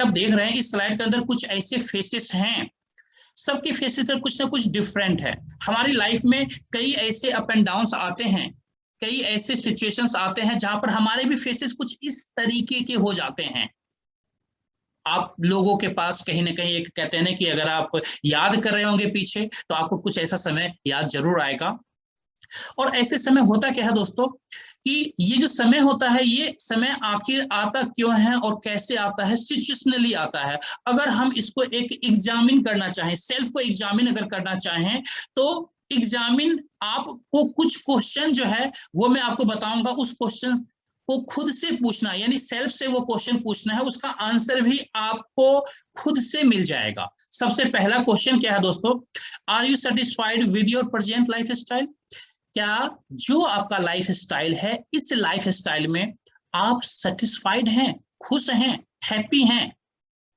अब देख रहे हैं इस स्लाइड के अंदर कुछ ऐसे फेसेस हैं, सबके फेसेस पर कुछ ना कुछ डिफरेंट है। हमारी लाइफ में कई ऐसे अप एंड डाउन्स आते हैं, कई ऐसे सिचुएशंस आते हैं जहां पर हमारे भी फेसेस कुछ इस तरीके के हो जाते हैं। आप लोगों के पास कहीं ना कहीं एक कहते हैं ना कि अगर आप याद कर रहे होंगे पीछे, तो आपको कुछ ऐसा समय याद जरूर आएगा। और ऐसे समय होता क्या है दोस्तों कि ये जो समय होता है, ये समय आखिर आता क्यों है और कैसे आता है, सिचुएशनली आता है। अगर हम इसको एक एग्जामिन करना चाहें, सेल्फ को एग्जामिन अगर करना चाहें, तो एग्जामिन आपको कुछ क्वेश्चन जो है वो मैं आपको बताऊंगा, उस क्वेश्चन को खुद से पूछना, यानी सेल्फ से वो क्वेश्चन पूछना है, उसका आंसर भी आपको खुद से मिल जाएगा। सबसे पहला क्वेश्चन क्या है दोस्तों, are you satisfied with your present life style? क्या जो आपका लाइफ स्टाइल है, इस लाइफ स्टाइल में आप सेटिस्फाइड हैं, खुश हैं, हैप्पी हैं?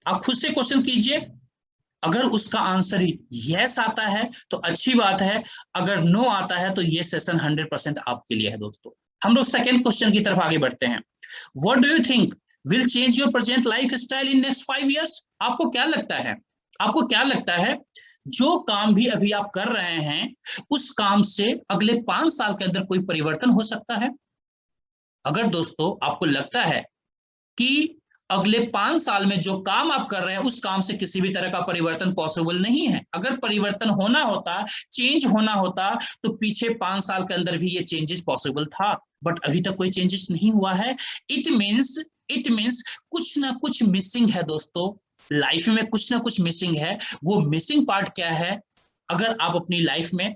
आप खुद से क्वेश्चन कीजिए। अगर उसका आंसर ही यस आता है तो अच्छी बात है, अगर नो आता है तो ये सेशन 100% आपके लिए है दोस्तों। हम लोग सेकेंड क्वेश्चन की तरफ आगे बढ़ते हैं। What do you think will change your present life style in next 5 years? आपको क्या लगता है, आपको क्या लगता है जो काम भी अभी आप कर रहे हैं, उस काम से अगले 5 साल के अंदर कोई परिवर्तन हो सकता है? अगर दोस्तों आपको लगता है कि अगले 5 साल में जो काम आप कर रहे हैं उस काम से किसी भी तरह का परिवर्तन पॉसिबल नहीं है, अगर परिवर्तन होना होता, चेंज होना होता, तो पीछे 5 साल के अंदर भी ये चेंजेस पॉसिबल था, बट अभी तक कोई चेंजेस नहीं हुआ है। इट मींस कुछ ना कुछ मिसिंग है दोस्तों, लाइफ में कुछ ना कुछ मिसिंग है। वो मिसिंग पार्ट क्या है? अगर आप अपनी लाइफ में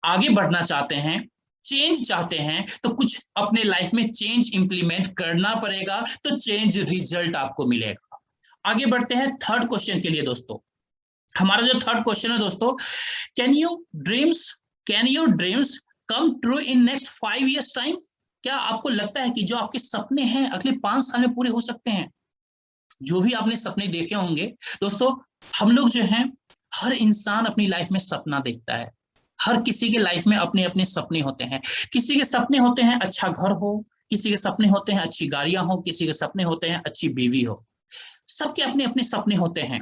आगे बढ़ना चाहते हैं, चेंज चाहते हैं, तो कुछ अपने लाइफ में चेंज इंप्लीमेंट करना पड़ेगा, तो चेंज रिजल्ट आपको मिलेगा। आगे बढ़ते हैं थर्ड क्वेश्चन के लिए दोस्तों। हमारा जो थर्ड क्वेश्चन है दोस्तों, can your dreams come true in next 5 years time? क्या आपको लगता है कि जो आपके सपने हैं अगले 5 साल में पूरे हो सकते हैं? जो भी आपने सपने देखे होंगे दोस्तों, हम लोग जो हैं, हर इंसान अपनी लाइफ में सपना देखता है। हर किसी के लाइफ में अपने अपने सपने होते हैं। किसी के सपने होते हैं अच्छा घर हो, किसी के सपने होते हैं अच्छी गाड़ियां हो, किसी के सपने होते हैं अच्छी बीवी हो। सबके अपने अपने सपने होते हैं।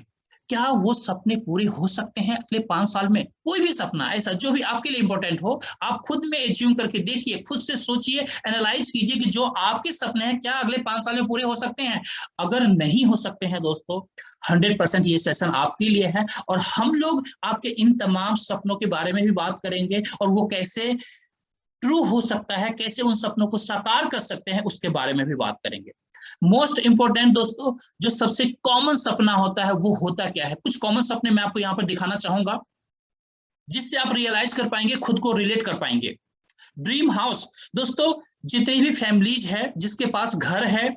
क्या वो सपने पूरे हो सकते हैं अगले 5 साल में? कोई भी सपना ऐसा जो भी आपके लिए इंपॉर्टेंट हो, आप खुद में एज्यूम करके देखिए, खुद से सोचिए, एनालाइज कीजिए कि जो आपके सपने हैं क्या अगले 5 साल में पूरे हो सकते हैं? अगर नहीं हो सकते हैं दोस्तों, 100% ये सेशन आपके लिए है, और हम लोग आपके इन तमाम सपनों के बारे में भी बात करेंगे, और वो कैसे ट्रू हो सकता है, कैसे उन सपनों को साकार कर सकते हैं, उसके बारे में भी बात करेंगे। मोस्ट इंपोर्टेंट दोस्तों, जो सबसे कॉमन सपना होता है वो होता क्या है? कुछ कॉमन सपने मैं आपको यहाँ पर दिखाना चाहूंगा, जिससे आप रियलाइज कर पाएंगे, खुद को रिलेट कर पाएंगे। ड्रीम हाउस दोस्तों, जितनी भी फैमिलीज है, जिसके पास घर है,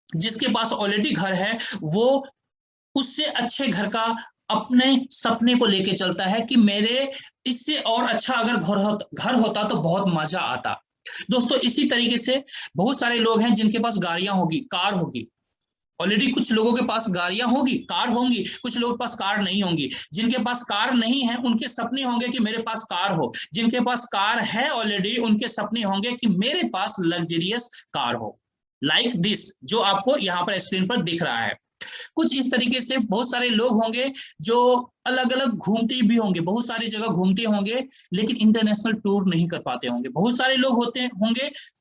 जिसके पास ऑलरेडी घर है, वो उससे अच्छे घर का अपने सपने को लेके चलता है कि मेरे इससे और अच्छा अगर घर होता तो बहुत मजा आता। दोस्तों इसी तरीके से बहुत सारे लोग हैं जिनके पास गाड़ियां होगी, कार होगी। ऑलरेडी कुछ लोगों के पास गाड़ियां होगी, कार होंगी, कुछ लोगों के पास कार नहीं होंगी। जिनके पास कार नहीं है उनके सपने होंगे कि मेरे पास कार हो, जिनके पास कार है ऑलरेडी उनके सपने होंगे कि मेरे पास लग्जरियस कार हो। लाइक दिस जो आपको यहाँ पर स्क्रीन पर दिख रहा है। कुछ इस तरीके से बहुत सारे लोग होंगे जो अलग अलग घूमते भी होंगे, बहुत सारी जगह घूमते होंगे, लेकिन इंटरनेशनल टूर नहीं कर पाते होंगे। बहुत सारे लोग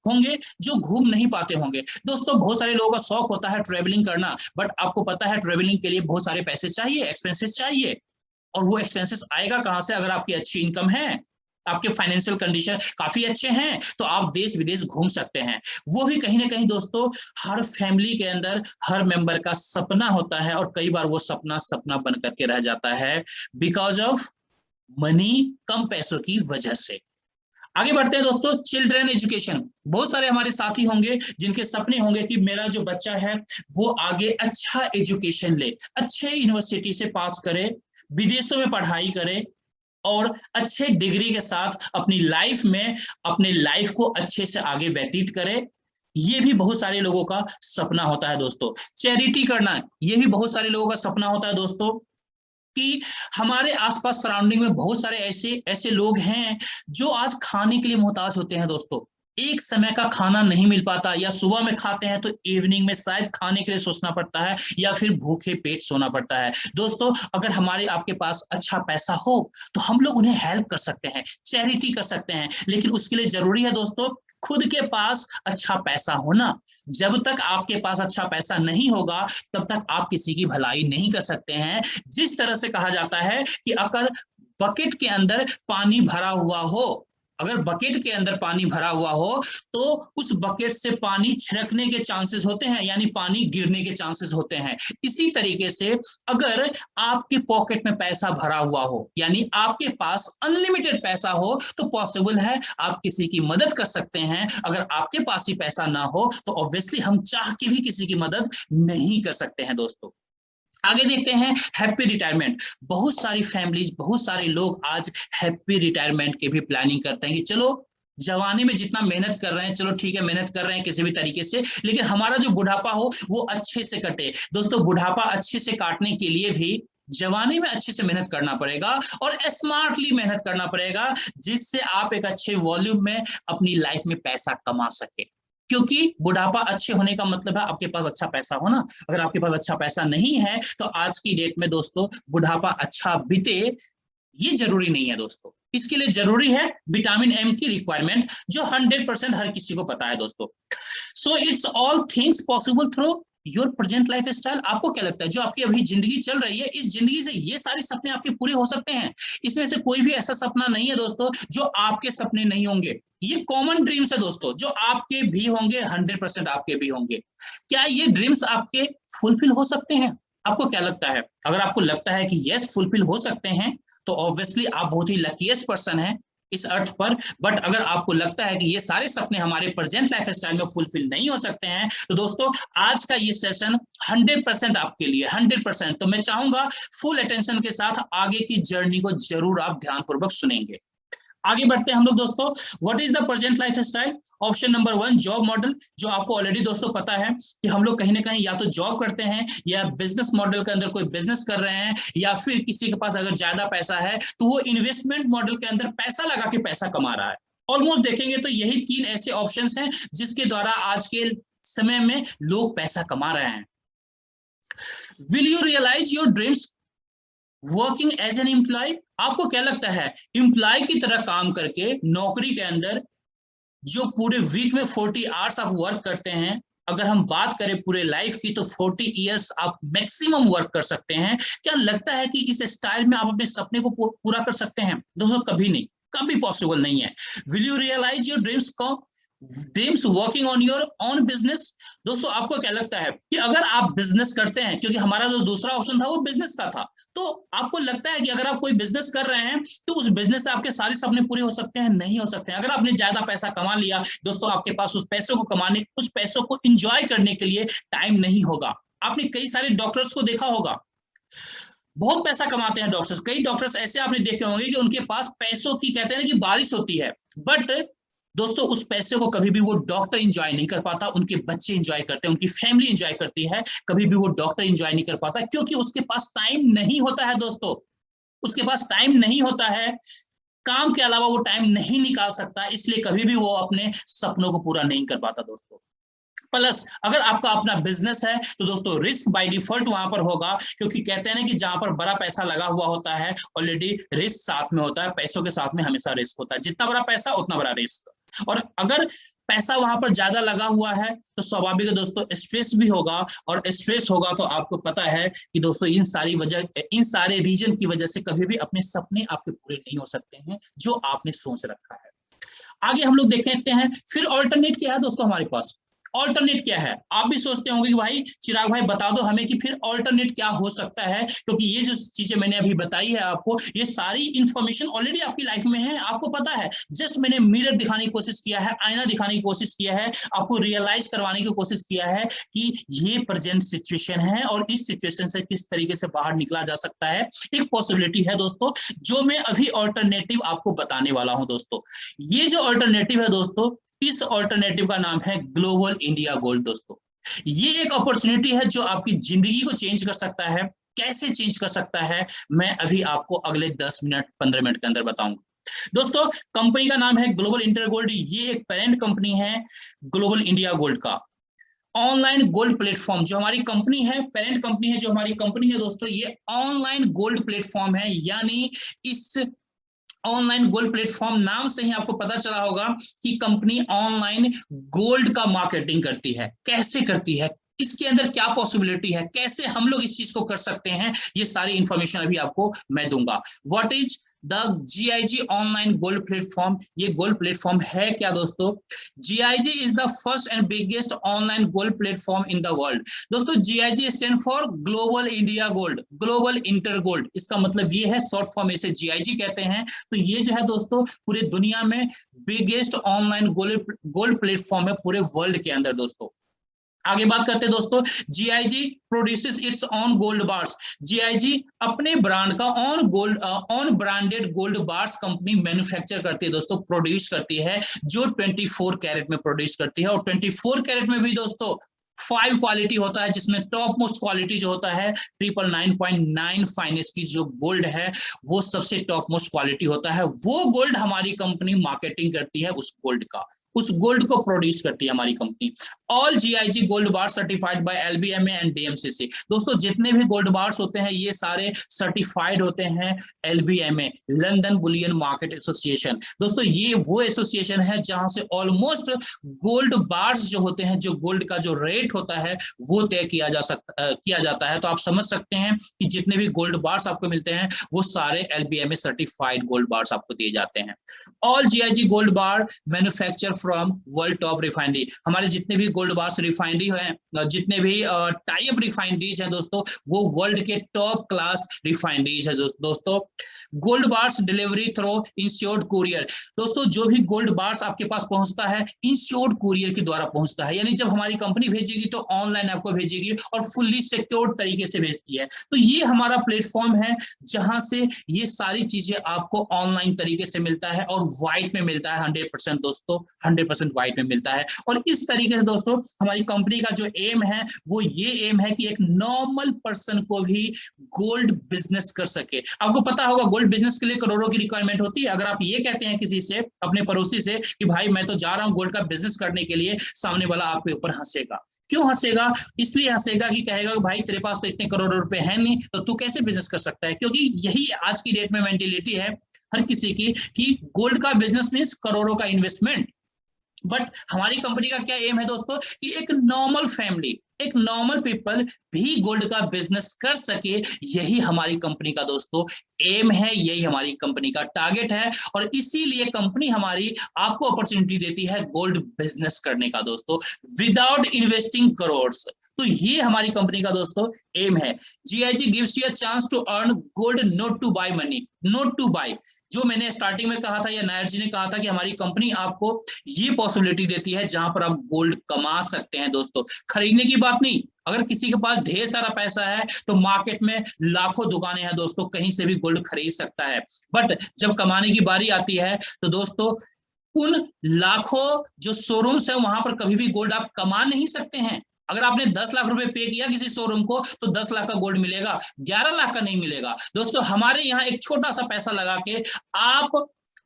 होंगे जो घूम नहीं पाते होंगे। दोस्तों बहुत सारे लोगों का शौक होता है ट्रेवलिंग करना, बट आपको पता है ट्रेवलिंग के लिए बहुत सारे पैसे चाहिए, एक्सपेंसेस चाहिए। और वो एक्सपेंसेस आएगा कहां से? अगर आपकी अच्छी इनकम है, आपके फाइनेंशियल कंडीशन काफी अच्छे हैं, तो आप देश विदेश घूम सकते हैं। वो भी कहीं ना कहीं दोस्तों हर फैमिली के अंदर हर मेंबर का सपना होता है, और कई बार वो सपना सपना बन करके रह जाता है, बिकॉज ऑफ मनी, कम पैसों की वजह से। आगे बढ़ते हैं दोस्तों, चिल्ड्रन एजुकेशन। बहुत सारे हमारे साथी होंगे जिनके सपने होंगे कि मेरा जो बच्चा है वो आगे अच्छा एजुकेशन ले, अच्छे यूनिवर्सिटी से पास करे, विदेशों में पढ़ाई करे, और अच्छे डिग्री के साथ अपनी लाइफ में अपने लाइफ को अच्छे से आगे व्यतीत करे। ये भी बहुत सारे लोगों का सपना होता है दोस्तों। चैरिटी करना, ये भी बहुत सारे लोगों का सपना होता है दोस्तों, कि हमारे आसपास सराउंडिंग में बहुत सारे ऐसे ऐसे लोग हैं जो आज खाने के लिए मोहताज होते हैं दोस्तों। एक समय का खाना नहीं मिल पाता, या सुबह में खाते हैं तो इवनिंग में शायद खाने के लिए सोचना पड़ता है, या फिर भूखे पेट सोना पड़ता है। दोस्तों, अगर हमारे आपके पास अच्छा पैसा हो तो हम लोग उन्हें हेल्प कर सकते हैं, चैरिटी कर सकते हैं, लेकिन उसके लिए जरूरी है दोस्तों खुद के पास अच्छा पैसा होना। जब तक आपके पास अच्छा पैसा नहीं होगा तब तक आप किसी की भलाई नहीं कर सकते हैं। जिस तरह से कहा जाता है कि अगर बकेट के अंदर पानी भरा हुआ हो, अगर बकेट के अंदर पानी भरा हुआ हो तो उस बकेट से पानी छिड़कने के चांसेस होते हैं, यानी पानी गिरने के चांसेस होते हैं। इसी तरीके से अगर आपके पॉकेट में पैसा भरा हुआ हो, यानी आपके पास अनलिमिटेड पैसा हो, तो पॉसिबल है आप किसी की मदद कर सकते हैं। अगर आपके पास ही पैसा ना हो तो ऑब्वियसली हम चाह के भी किसी की मदद नहीं कर सकते हैं दोस्तों। आगे देखते हैं हैप्पी रिटायरमेंट। बहुत सारी फैमिलीज, बहुत सारे लोग आज हैप्पी रिटायरमेंट की भी प्लानिंग करते हैं कि चलो जवानी में जितना मेहनत कर रहे हैं, चलो ठीक है मेहनत कर रहे हैं किसी भी तरीके से, लेकिन हमारा जो बुढ़ापा हो वो अच्छे से कटे। दोस्तों, बुढ़ापा अच्छे से काटने के लिए भी जवानी में अच्छे से मेहनत करना पड़ेगा और स्मार्टली मेहनत करना पड़ेगा, जिससे आप एक अच्छे वॉल्यूम में अपनी लाइफ में पैसा कमा सके। क्योंकि बुढ़ापा अच्छे होने का मतलब है आपके पास अच्छा पैसा होना। अगर आपके पास अच्छा पैसा नहीं है तो आज की डेट में दोस्तों बुढ़ापा अच्छा बीते ये जरूरी नहीं है दोस्तों। इसके लिए जरूरी है विटामिन एम की रिक्वायरमेंट, जो 100% हर किसी को पता है दोस्तों। So it's all things possible through your present life style. आपको क्या लगता है जो आपकी अभी जिंदगी चल रही है, इस जिंदगी से ये सारे सपने आपके पूरे हो सकते हैं? इसमें से कोई भी ऐसा सपना नहीं है दोस्तों जो आपके सपने नहीं होंगे। ये कॉमन ड्रीम्स है दोस्तों, जो आपके भी होंगे, 100% आपके भी होंगे। क्या ये ड्रीम्स आपके फुलफिल हो सकते हैं? आपको क्या लगता है? अगर आपको लगता है कि यस फुलफिल हो सकते हैं तो ऑब्वियसली आप बहुत ही लकीएस्ट पर्सन हैं इस अर्थ पर। बट अगर आपको लगता है कि ये सारे सपने हमारे प्रेजेंट लाइफ स्टाइल में फुलफिल नहीं हो सकते हैं तो दोस्तों आज का ये सेशन 100% आपके लिए, 100%। तो मैं चाहूंगा फुल अटेंशन के साथ आगे की जर्नी को जरूर आप ध्यानपूर्वक सुनेंगे। आगे बढ़ते हैं हम लोग दोस्तों। What is the present life style? Option number 1 job model, जो आपको ऑलरेडी दोस्तों पता है कि हम लोग कहीं ना कहीं या तो जॉब करते हैं या बिजनेस मॉडल के अंदर कोई बिजनेस कर रहे हैं, या फिर किसी के पास अगर ज्यादा पैसा है तो वो इन्वेस्टमेंट मॉडल के अंदर पैसा लगा के पैसा कमा रहा है। ऑलमोस्ट देखेंगे तो यही 3 ऐसे ऑप्शन हैं जिसके द्वारा आज के समय में लोग पैसा कमा रहे हैं। Will you realise your dreams working as an employee? आपको क्या लगता है एम्प्लॉय की तरह काम करके नौकरी के अंदर जो पूरे वीक में 40 आवर्स आप वर्क करते हैं, अगर हम बात करें पूरे लाइफ की तो 40 इयर्स आप मैक्सिमम वर्क कर सकते हैं। क्या लगता है कि इस स्टाइल में आप अपने सपने को पूरा कर सकते हैं? दोस्तों कभी नहीं, कभी पॉसिबल नहीं है। Will you realise your dreams working on your own business? दोस्तों आपको क्या लगता है कि अगर आप बिजनेस करते हैं, क्योंकि हमारा जो दूसरा ऑप्शन था वो बिजनेस का था, तो आपको लगता है कि अगर आप कोई बिजनेस कर रहे हैं तो उस बिजनेस से आपके सारे सपने पूरे हो सकते हैं? नहीं हो सकते हैं। अगर आपने ज्यादा पैसा कमा लिया दोस्तों, आपके पास उस पैसों को कमाने, उस पैसों को इंजॉय करने के लिए टाइम नहीं होगा। आपने कई सारे डॉक्टर्स को देखा होगा, बहुत पैसा कमाते हैं डॉक्टर्स। कई डॉक्टर्स ऐसे आपने देखे होंगे कि उनके पास पैसों की कहते हैं ना कि बारिश होती है, बट दोस्तों उस पैसे को कभी भी वो डॉक्टर इंजॉय नहीं कर पाता। उनके बच्चे इंजॉय करते हैं, उनकी फैमिली इंजॉय करती है, कभी भी वो डॉक्टर इंजॉय नहीं कर पाता, क्योंकि उसके पास टाइम नहीं होता है दोस्तों। उसके पास टाइम नहीं होता है, काम के अलावा वो टाइम नहीं निकाल सकता, इसलिए कभी भी वो अपने सपनों को पूरा नहीं कर पाता दोस्तों। प्लस अगर आपका अपना बिजनेस है तो दोस्तों रिस्क बाय डिफॉल्ट वहां पर होगा, क्योंकि कहते हैं ना कि जहां पर बड़ा पैसा लगा हुआ होता है ऑलरेडी रिस्क साथ में होता है। पैसों के साथ में हमेशा रिस्क होता है, जितना बड़ा पैसा उतना बड़ा रिस्क। और अगर पैसा वहां पर ज्यादा लगा हुआ है तो स्वाभाविक है दोस्तों स्ट्रेस भी होगा, और स्ट्रेस होगा तो आपको पता है कि दोस्तों इन सारे रीजन की वजह से कभी भी अपने सपने आपके पूरे नहीं हो सकते हैं जो आपने सोच रखा है। आगे हम लोग देख लेते हैं फिर ऑल्टरनेट क्या है दोस्तों हमारे पास। ऑल्टरनेट क्या है? आप भी सोचते होंगे कि भाई चिराग भाई बता दो हमें कि फिर ऑल्टरनेट क्या हो सकता है, क्योंकि ये जो चीजें मैंने अभी बताई है आपको, ये सारी इंफॉर्मेशन ऑलरेडी आपकी लाइफ में है, आपको पता है। जस्ट मैंने मिरर दिखाने की कोशिश किया है, आईना दिखाने की कोशिश किया है, आपको रियलाइज करवाने की कोशिश किया है कि ये प्रेजेंट सिचुएशन है और इस सिचुएशन से किस तरीके से बाहर निकला जा सकता है। एक पॉसिबिलिटी है दोस्तों जो मैं अभी ऑल्टरनेटिव आपको बताने वाला हूं दोस्तों। ये जो ऑल्टरनेटिव है दोस्तों, इस ऑल्टरनेटिव का नाम है ग्लोबल इंडिया गोल्ड दोस्तों। ये एक अपॉर्चुनिटी है जो आपकी जिंदगी को चेंज कर सकता है। कैसे चेंज कर सकता है मैं अभी आपको अगले 10 मिनट 15 मिनट के अंदर बताऊंगा। दोस्तों कंपनी का नाम है ग्लोबल इंटर गोल्ड, ये एक पेरेंट कंपनी है ग्लोबल इंडिया गोल्ड का। ऑनलाइन गोल्ड प्लेटफॉर्म जो हमारी कंपनी है, पेरेंट कंपनी है जो हमारी कंपनी है दोस्तों, ये ऑनलाइन गोल्ड प्लेटफॉर्म है। यानी इस ऑनलाइन गोल्ड प्लेटफॉर्म नाम से ही आपको पता चला होगा कि कंपनी ऑनलाइन गोल्ड का मार्केटिंग करती है। कैसे करती है, इसके अंदर क्या पॉसिबिलिटी है, कैसे हम लोग इस चीज को कर सकते हैं, ये सारी इंफॉर्मेशन अभी आपको मैं दूंगा। What is the GIG online gold platform? ये गोल्ड प्लेटफॉर्म है क्या दोस्तों? GIG is the first and biggest online gold platform in the world. दोस्तों GIG stand for global India gold, global inter gold, इसका मतलब ये है, शॉर्ट फॉर्म इसे GIG कहते हैं। तो ये जो है दोस्तों पूरी दुनिया में बिगेस्ट ऑनलाइन गोल्ड प्लेटफॉर्म है पूरे वर्ल्ड के अंदर दोस्तों। आगे बात करते हैं दोस्तों, GIG produces it's on gold bars. GIG अपने ब्रांड का on branded gold bars company manufacture करती है दोस्तों, प्रोड्यूस करती है, जो 24 कैरेट में प्रोड्यूस करती है। और 24 कैरेट में भी दोस्तों 5 क्वालिटी होता है, जिसमें टॉप मोस्ट क्वालिटी जो होता है 999.9 फाइनेंस की जो गोल्ड है वो सबसे टॉप मोस्ट क्वालिटी होता है। वो गोल्ड हमारी कंपनी मार्केटिंग करती है, उस गोल्ड का, उस गोल्ड को प्रोड्यूस करती है हमारी company. All GIG gold bar certified by LBMA and DMCC। दोस्तों जितने भी गोल्ड बार्स होते हैं ये सारे सर्टिफाइड होते हैं LBMA, London Boolean market association. दोस्तों ये वो एसोसिएशन है जहां से ऑलमोस्ट गोल्ड बार्स जो होते हैं, जो गोल्ड का जो रेट होता है वो तय किया जाता है। तो आप समझ सकते हैं कि जितने भी गोल्ड बार्स आपको मिलते हैं वो सारे LBMA सर्टिफाइड गोल्ड बार्स आपको दिए जाते हैं। All GIG gold bar manufacture from world top refinery. हमारे जितने भी गोल्ड बार्स रिफाइनरी हैं, जितने भी टाई अप रिफाइनरीज हैं दोस्तों, वो वर्ल्ड के टॉप क्लास रिफाइनरीज है दोस्तों। Gold bars delivery through insured courier. दोस्तों जो भी गोल्ड बार्स आपके पास पहुंचता है इंश्योर्ड कुरियर के द्वारा पहुंचता है, यानी जब हमारी कंपनी भेजेगी तो ऑनलाइन आपको भेजेगी और फुल्ली सिक्योर्ड तरीके से भेजती है। तो ये हमारा प्लेटफॉर्म है जहां से ये सारी चीजें आपको ऑनलाइन तरीके से मिलता है और व्हाइट में मिलता है 100% दोस्तों, 100% व्हाइट में मिलता है। और इस तरीके से दोस्तों हमारी कंपनी का जो एम है वो ये एम है कि एक नॉर्मल पर्सन को भी गोल्ड बिजनेस कर सके। आपको पता होगा गोल्ड बिजनेस के लिए करोड़ों की रिक्वायरमेंट होती है। अगर आप ये कहते हैं किसी से, अपने पड़ोसी से कि भाई मैं तो जा रहा हूं गोल्ड का बिजनेस करने के लिए, सामने वाला आपके ऊपर हंसेगा। क्यों हंसेगा? इसलिए हंसेगा कि कहेगा कि भाई तेरे पास तो इतने करोड़ों रुपए हैं नहीं, तो तू कैसे बिजनेस कर सकता है। क्योंकि यही आज की डेट में मेंटेलिटी है हर किसी की कि गोल्ड का बिजनेस मींस करोड़ों का इन्वेस्टमेंट। बट हमारी कंपनी का क्या एम है दोस्तों कि एक नॉर्मल फैमिली, एक नॉर्मल पीपल भी गोल्ड का बिजनेस कर सके। यही हमारी कंपनी का दोस्तों एम है, यही हमारी कंपनी का टारगेट है। और इसीलिए कंपनी हमारी आपको अपॉर्चुनिटी देती है गोल्ड बिजनेस करने का दोस्तों, विदाउट इन्वेस्टिंग करोड्स। तो ये हमारी कंपनी का दोस्तों एम है। GIG gives you a chance to earn gold, not to buy money, not to buy. जो मैंने स्टार्टिंग में कहा था या नायर जी ने कहा था कि हमारी कंपनी आपको ये पॉसिबिलिटी देती है जहां पर आप गोल्ड कमा सकते हैं दोस्तों, खरीदने की बात नहीं। अगर किसी के पास ढेर सारा पैसा है तो मार्केट में लाखों दुकानें हैं दोस्तों, कहीं से भी गोल्ड खरीद सकता है। बट जब कमाने की बारी आती है तो दोस्तों उन लाखों जो शोरूम्स है वहां पर कभी भी गोल्ड आप कमा नहीं सकते हैं। अगर आपने 10 लाख रुपए पे किया किसी शोरूम को तो 10 लाख का गोल्ड मिलेगा, 11 लाख का नहीं मिलेगा दोस्तों। हमारे यहाँ एक छोटा सा पैसा लगा के आप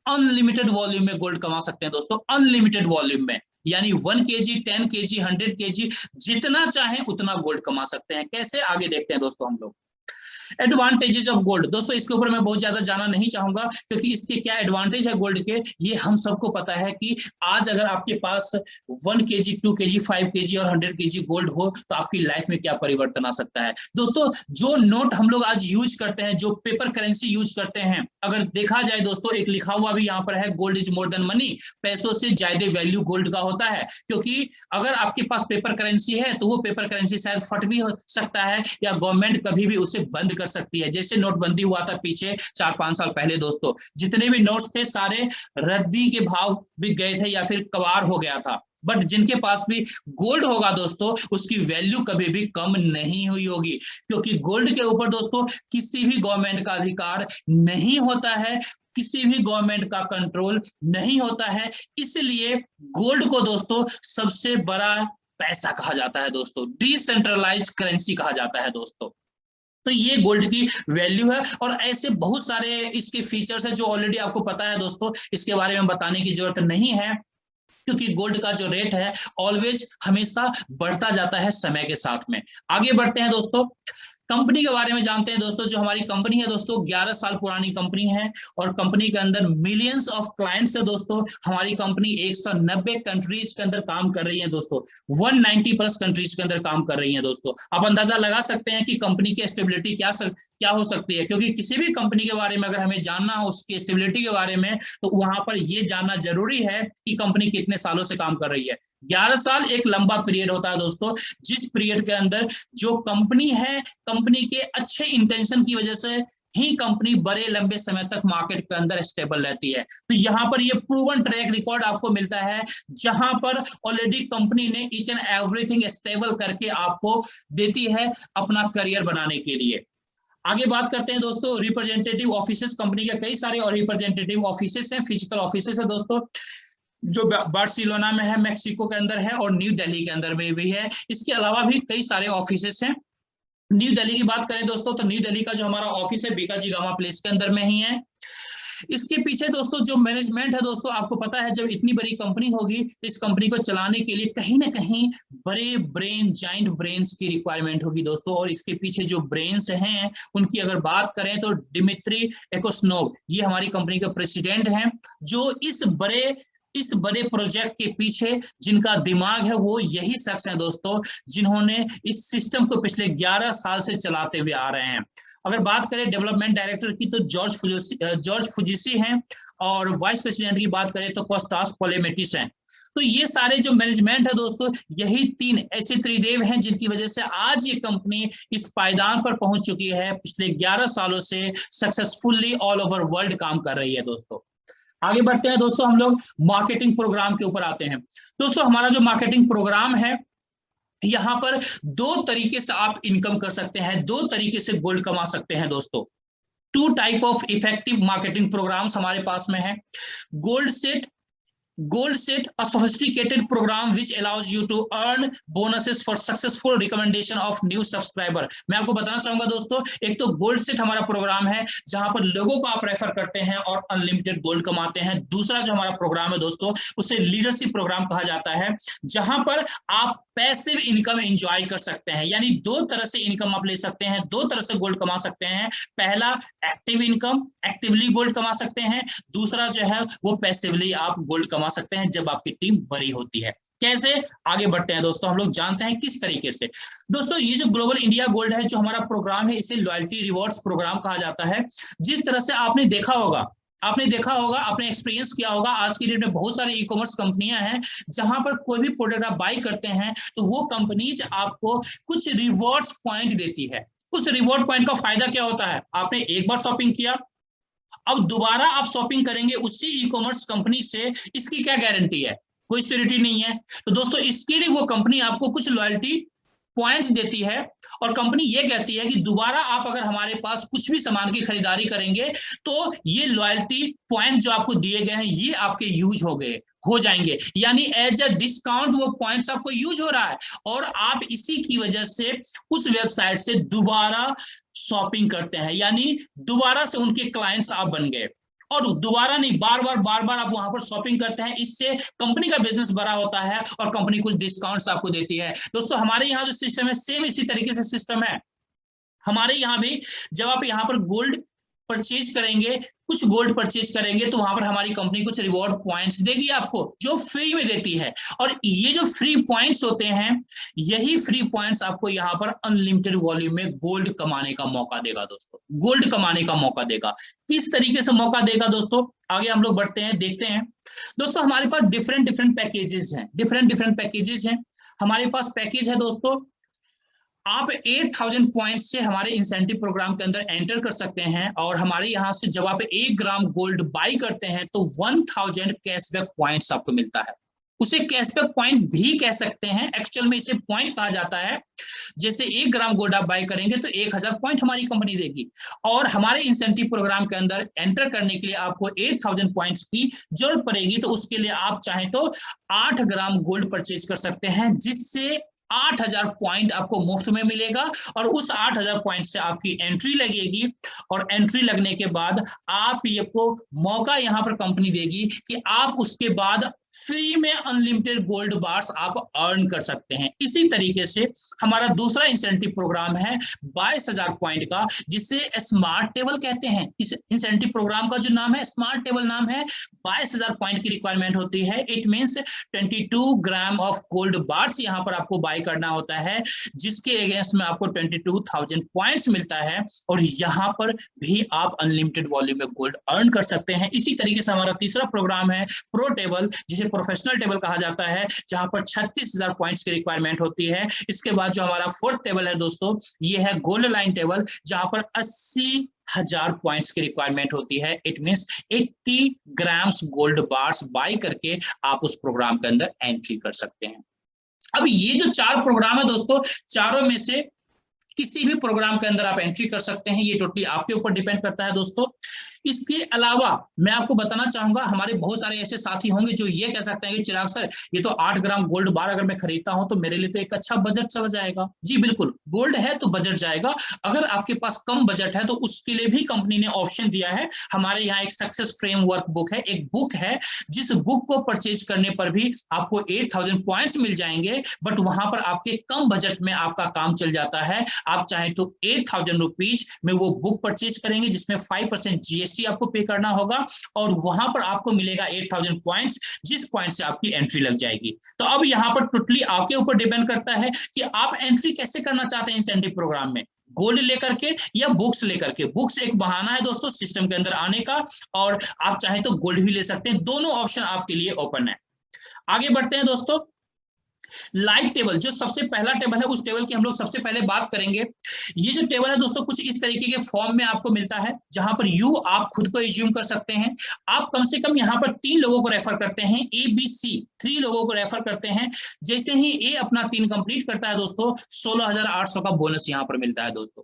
अनलिमिटेड वॉल्यूम में गोल्ड कमा सकते हैं दोस्तों, अनलिमिटेड वॉल्यूम में। यानी 1 kg, 10 kg, 100 kg, जितना चाहें उतना गोल्ड कमा सकते हैं। कैसे, आगे देखते हैं दोस्तों हम लोग। Advantages of gold. दोस्तों इसके ऊपर मैं बहुत ज्यादा जाना नहीं चाहूंगा क्योंकि इसके क्या एडवांटेज है गोल्ड के, ये हम सबको पता है कि आज अगर आपके पास 1 kg, 2 kg, 5 kg और 100 kg गोल्ड हो तो आपकी लाइफ में क्या परिवर्तन आ सकता है। दोस्तों जो नोट हम लोग आज यूज करते हैं, जो पेपर करेंसी यूज करते हैं, अगर देखा जाए दोस्तों एक लिखा हुआ भी यहाँ पर है, gold is more than money, पैसों से ज्यादा वैल्यू गोल्ड का होता है। क्योंकि अगर आपके पास पेपर करेंसी है तो वो पेपर करेंसी शायद फट भी हो सकता है या गवर्नमेंट कभी भी उसे बंद कर सकती है। जैसे नोटबंदी हुआ था पीछे 4-5 साल पहले दोस्तों, जितने भी नोट्स थे सारे रद्दी के भाव बिक गए थे या फिर कबार हो गया था। बट जिनके पास भी गोल्ड होगा दोस्तों उसकी वैल्यू कभी भी कम नहीं हुई होगी, क्योंकि गोल्ड के ऊपर दोस्तों किसी भी गवर्नमेंट का अधिकार नहीं होता है, किसी भी गवर्नमेंट का कंट्रोल नहीं होता है। इसलिए गोल्ड को दोस्तों सबसे बड़ा पैसा कहा जाता है दोस्तों, डिसेंट्रलाइज्ड करेंसी कहा जाता है दोस्तों। तो ये गोल्ड की वैल्यू है। और ऐसे बहुत सारे इसके फीचर्स है जो ऑलरेडी आपको पता है दोस्तों, इसके बारे में बताने की जरूरत नहीं है, क्योंकि गोल्ड का जो रेट है ऑलवेज हमेशा बढ़ता जाता है समय के साथ में। आगे बढ़ते हैं दोस्तों, कंपनी के बारे में जानते हैं दोस्तों। जो हमारी कंपनी है दोस्तों 11 साल पुरानी कंपनी है, और कंपनी के अंदर मिलियंस ऑफ क्लाइंट्स है दोस्तों। हमारी कंपनी 190 कंट्रीज के अंदर काम कर रही है दोस्तों, 190 प्लस कंट्रीज के अंदर काम कर रही है दोस्तों। आप अंदाजा लगा सकते हैं कि कंपनी की स्टेबिलिटी क्या हो सकती है, क्योंकि किसी भी कंपनी के बारे में अगर हमें जानना हो उसकी स्टेबिलिटी के बारे में, तो वहां पर ये जानना जरूरी है कि कंपनी कितने सालों से काम कर रही है। 11 साल एक लंबा पीरियड होता है दोस्तों, जिस पीरियड के अंदर जो कंपनी है, कंपनी के अच्छे इंटेंशन की वजह से ही कंपनी बड़े लंबे समय तक मार्केट के अंदर स्टेबल रहती है। तो यहाँ पर ये प्रूवन ट्रैक रिकॉर्ड आपको मिलता है, जहां पर ऑलरेडी कंपनी ने ईच एंड एवरीथिंग स्टेबल करके आपको देती है अपना करियर बनाने के लिए। आगे बात करते हैं दोस्तों रिप्रेजेंटेटिव ऑफिसेस। कंपनी के कई सारे और रिप्रेजेंटेटिव ऑफिसेस हैं, फिजिकल ऑफिसेस है दोस्तों, जो बार्सिलोना में है, मेक्सिको के अंदर है, और न्यू दिल्ली के अंदर में भी है। इसके अलावा भी कई सारे ऑफिसेस हैं। न्यू दिल्ली की बात करें दोस्तों, तो न्यू दिल्ली का जो हमारा ऑफिस है बीकाजी गामा प्लेस के अंदर में ही है। इसके पीछे दोस्तों जो मैनेजमेंट है दोस्तों, आपको पता है जब इतनी बड़ी कंपनी होगी तो इस कंपनी को चलाने के लिए कहीं ना कहीं बड़े ब्रेन, जाइंट ब्रेन्स की रिक्वायरमेंट होगी दोस्तों। और इसके पीछे जो ब्रेन्स हैं उनकी अगर बात करें तो डिमित्री एकोस्नोव, ये हमारी कंपनी के प्रेसिडेंट हैं, जो इस बड़े प्रोजेक्ट के पीछे जिनका दिमाग है वो यही शख्स हैं दोस्तों, जिन्होंने इस सिस्टम को पिछले 11 साल से चलाते हुए आ रहे हैं। अगर बात करें डेवलपमेंट डायरेक्टर की तो जॉर्ज फुजिसी हैं, और वाइस प्रेसिडेंट की बात करें तो कॉस्टास पोलेमेटिस हैं। तो ये सारे जो मैनेजमेंट है दोस्तों, यही तीन ऐसे त्रिदेव हैं जिनकी वजह से आज ये कंपनी इस पायदान पर पहुंच चुकी है। पिछले 11 सालों से सक्सेसफुली ऑल ओवर वर्ल्ड काम कर रही है दोस्तों। आगे बढ़ते हैं दोस्तों, हम लोग मार्केटिंग प्रोग्राम के ऊपर आते हैं। दोस्तों हमारा जो मार्केटिंग प्रोग्राम है, यहाँ पर दो तरीके से आप इनकम कर सकते हैं, दो तरीके से गोल्ड कमा सकते हैं दोस्तों। 2 type of effective marketing programmes हमारे पास में है। Gold Set, a sophisticated program which allows you to earn bonuses for successful recommendation of new subscriber। मैं आपको बताना चाहूंगा दोस्तों, एक तो गोल्ड सेट हमारा प्रोग्राम है जहां पर लोगों को आप रेफर करते हैं और अनलिमिटेड गोल्ड कमाते हैं। दूसरा जो हमारा प्रोग्राम है दोस्तों, उसे लीडरशिप प्रोग्राम कहा जाता है, जहां पर आप पैसिव इनकम एंजॉय कर सकते हैं। यानी दो तरह से इनकम आप ले सकते हैं, दो तरह से गोल्ड कमा सकते हैं। पहला एक्टिव इनकम, एक्टिवली गोल्ड कमा सकते हैं। दूसरा जो है वो पैसिवली आप गोल्ड कमा सकते हैं जब आपकी टीम बड़ी होती है। कैसे? आगे बढ़ते हैं दोस्तों, हम लोग जानते हैं किस तरीके से। दोस्तों ये जो ग्लोबल इंडिया गोल्ड है, जो हमारा प्रोग्राम है, इसे लॉयल्टी रिवॉर्ड्स प्रोग्राम कहा जाता है। जिस तरह से आपने देखा होगा, आपने एक्सपीरियंस किया होगा, आज की डेट में बहुत सारी ई कॉमर्स कंपनियां हैं जहां पर कोई भी प्रोडक्ट आप बाई करते हैं तो वो कंपनीज आपको कुछ रिवॉर्ड्स पॉइंट देती है। उस रिवॉर्ड पॉइंट का फायदा क्या होता है? आपने एक बार शॉपिंग किया, अब दोबारा आप शॉपिंग करेंगे उसी ई कॉमर्स कंपनी से, इसकी क्या गारंटी है? कोई श्योरिटी नहीं है। तो दोस्तों इसके लिए वो कंपनी आपको कुछ लॉयल्टी पॉइंट्स देती है, और कंपनी ये कहती है कि दोबारा आप अगर हमारे पास कुछ भी सामान की खरीदारी करेंगे तो ये लॉयल्टी पॉइंट जो आपको दिए गए हैं ये आपके यूज हो जाएंगे। यानी एज अ डिस्काउंट वो पॉइंट्स आपको यूज हो रहा है, और आप इसी की वजह से उस वेबसाइट से दोबारा शॉपिंग करते हैं, यानी दोबारा से उनके क्लाइंट्स आप बन गए, और दोबारा नहीं, बार बार आप वहां पर शॉपिंग करते हैं। इससे कंपनी का बिजनेस बड़ा होता है और कंपनी कुछ डिस्काउंट्स आपको देती है। दोस्तों हमारे यहाँ जो सिस्टम है सेम इसी तरीके से सिस्टम है। हमारे यहाँ भी जब आप यहाँ पर गोल्ड परचेज करेंगे, कुछ गोल्ड परचेज करेंगे, तो वहां पर हमारी कंपनी कुछ रिवॉर्ड पॉइंट्स देगी आपको, जो फ्री में देती है। और ये जो फ्री पॉइंट्स होते हैं, यही फ्री पॉइंट्स आपको यहाँ पर अनलिमिटेड वॉल्यूम में गोल्ड कमाने का मौका देगा दोस्तों, गोल्ड कमाने का मौका देगा। किस तरीके से मौका देगा दोस्तों? आगे हम लोग बढ़ते हैं, देखते हैं। दोस्तों हमारे पास डिफरेंट पैकेजेस हैं। हमारे पास पैकेज है दोस्तों, आप 8000 पॉइंट्स से हमारे इंसेंटिव प्रोग्राम के अंदर एंटर कर सकते हैं, और हमारे यहाँ से जब आप 1 ग्राम गोल्ड बाई करते हैं तो 1000 कैशबैक पॉइंट्स आपको मिलता है। उसे कैशबैक पॉइंट भी कह सकते हैं, एक्चुअल में इसे पॉइंट कहा जाता है। जैसे 1 ग्राम गोल्ड आप बाई करेंगे तो 1000 पॉइंट हमारी कंपनी देगी, और हमारे इंसेंटिव प्रोग्राम के अंदर एंटर करने के लिए आपको 8000 पॉइंट्स की जरूरत पड़ेगी। तो उसके लिए आप चाहें तो 8 ग्राम गोल्ड परचेज कर सकते हैं, जिससे 8000 पॉइंट आपको मुफ्त में मिलेगा और उस 8000 पॉइंट से आपकी एंट्री लगेगी और एंट्री लगने के बाद आप ये को मौका यहां पर कंपनी देगी कि आप उसके बाद फ्री में अनलिमिटेड गोल्ड बार्स आप अर्न कर सकते हैं। इसी तरीके से हमारा दूसरा इंसेंटिव प्रोग्राम है 22,000 पॉइंट का, जिसे स्मार्ट टेबल कहते हैं। इस इंसेंटिव प्रोग्राम का जो नाम है स्मार्ट टेबल नाम है। 22,000 पॉइंट की रिक्वायरमेंट होती है। It means 22 gram of gold bars यहां पर आपको बाय करना होता है, जिसके अगेंस्ट में आपको 22,000 पॉइंट्स मिलता है और यहां पर भी आप अनलिमिटेड वॉल्यूम में गोल्ड अर्न कर सकते हैं। इसी तरीके से हमारा तीसरा प्रोग्राम है प्रो टेबल, जिसे प्रोफेशनल टेबल कहा जाता है, जहां पर 36,000 पॉइंट्स की रिक्वायरमेंट होती है। इसके बाद जो हमारा फोर्थ टेबल है दोस्तों, ये है गोल्ड लाइन टेबल, जहां पर 80,000 पॉइंट्स की रिक्वायरमेंट होती है। It means 80 grams gold bars buy करके आप उस प्रोग्राम के अंदर एंट्री कर सकते हैं। अब ये जो 4 प्रोग्राम है दोस्तों, चारों में से किसी भी प्रोग्राम के अंदर आप एंट्री कर सकते हैं। ये टोटली आपके ऊपर डिपेंड करता है दोस्तों। इसके अलावा मैं आपको बताना चाहूंगा, हमारे बहुत सारे ऐसे साथी होंगे जो ये कह सकते हैं कि चिराग सर, ये तो 8 ग्राम गोल्ड बार अगर मैं खरीदता हूं तो मेरे लिए तो एक अच्छा बजट चला जाएगा। जी बिल्कुल, गोल्ड है तो बजट जाएगा। अगर आपके पास कम बजट है तो उसके लिए भी कंपनी ने ऑप्शन दिया है। हमारे यहाँ एक सक्सेस फ्रेमवर्क बुक है, एक बुक है, जिस बुक को परचेज करने पर भी आपको 8,000 पॉइंट्स मिल जाएंगे, बट वहां पर आपके कम बजट में आपका काम चल जाता है। आप चाहे तो 8,000 रुपीज में वो बुक परचेज करेंगे, जिसमें 5% जीएसटी आपको पे करना होगा और वहां पर आपको मिलेगा 8,000 पॉइंट्स, जिस पॉइंट से आपकी एंट्री लग जाएगी। तो अब यहां पर टोटली आपके ऊपर डिपेंड करता है कि आप एंट्री कैसे करना चाहते हैं इंसेंटिव प्रोग्राम में, गोल्ड लेकर के या बुक्स लेकर के। बुक्स एक बहाना है दोस्तों सिस्टम के अंदर आने का, और आप चाहे तो गोल्ड भी ले सकते हैं। दोनों ऑप्शन आपके लिए ओपन है। आगे बढ़ते हैं दोस्तों। लाइव टेबल, जो सबसे पहला टेबल है, उस टेबल की हम लोग सबसे पहले बात करेंगे। ये जो टेबल है दोस्तों, कुछ इस तरीके के फॉर्म में आपको मिलता है, जहां पर आप खुद को एज्यूम कर सकते हैं। आप कम से कम यहां पर 3 लोगों को रेफर करते हैं, ABC 3 लोगों को रेफर करते हैं। जैसे ही ए अपना 3 कंप्लीट करता है दोस्तों, 16,800 का बोनस यहां पर मिलता है दोस्तों।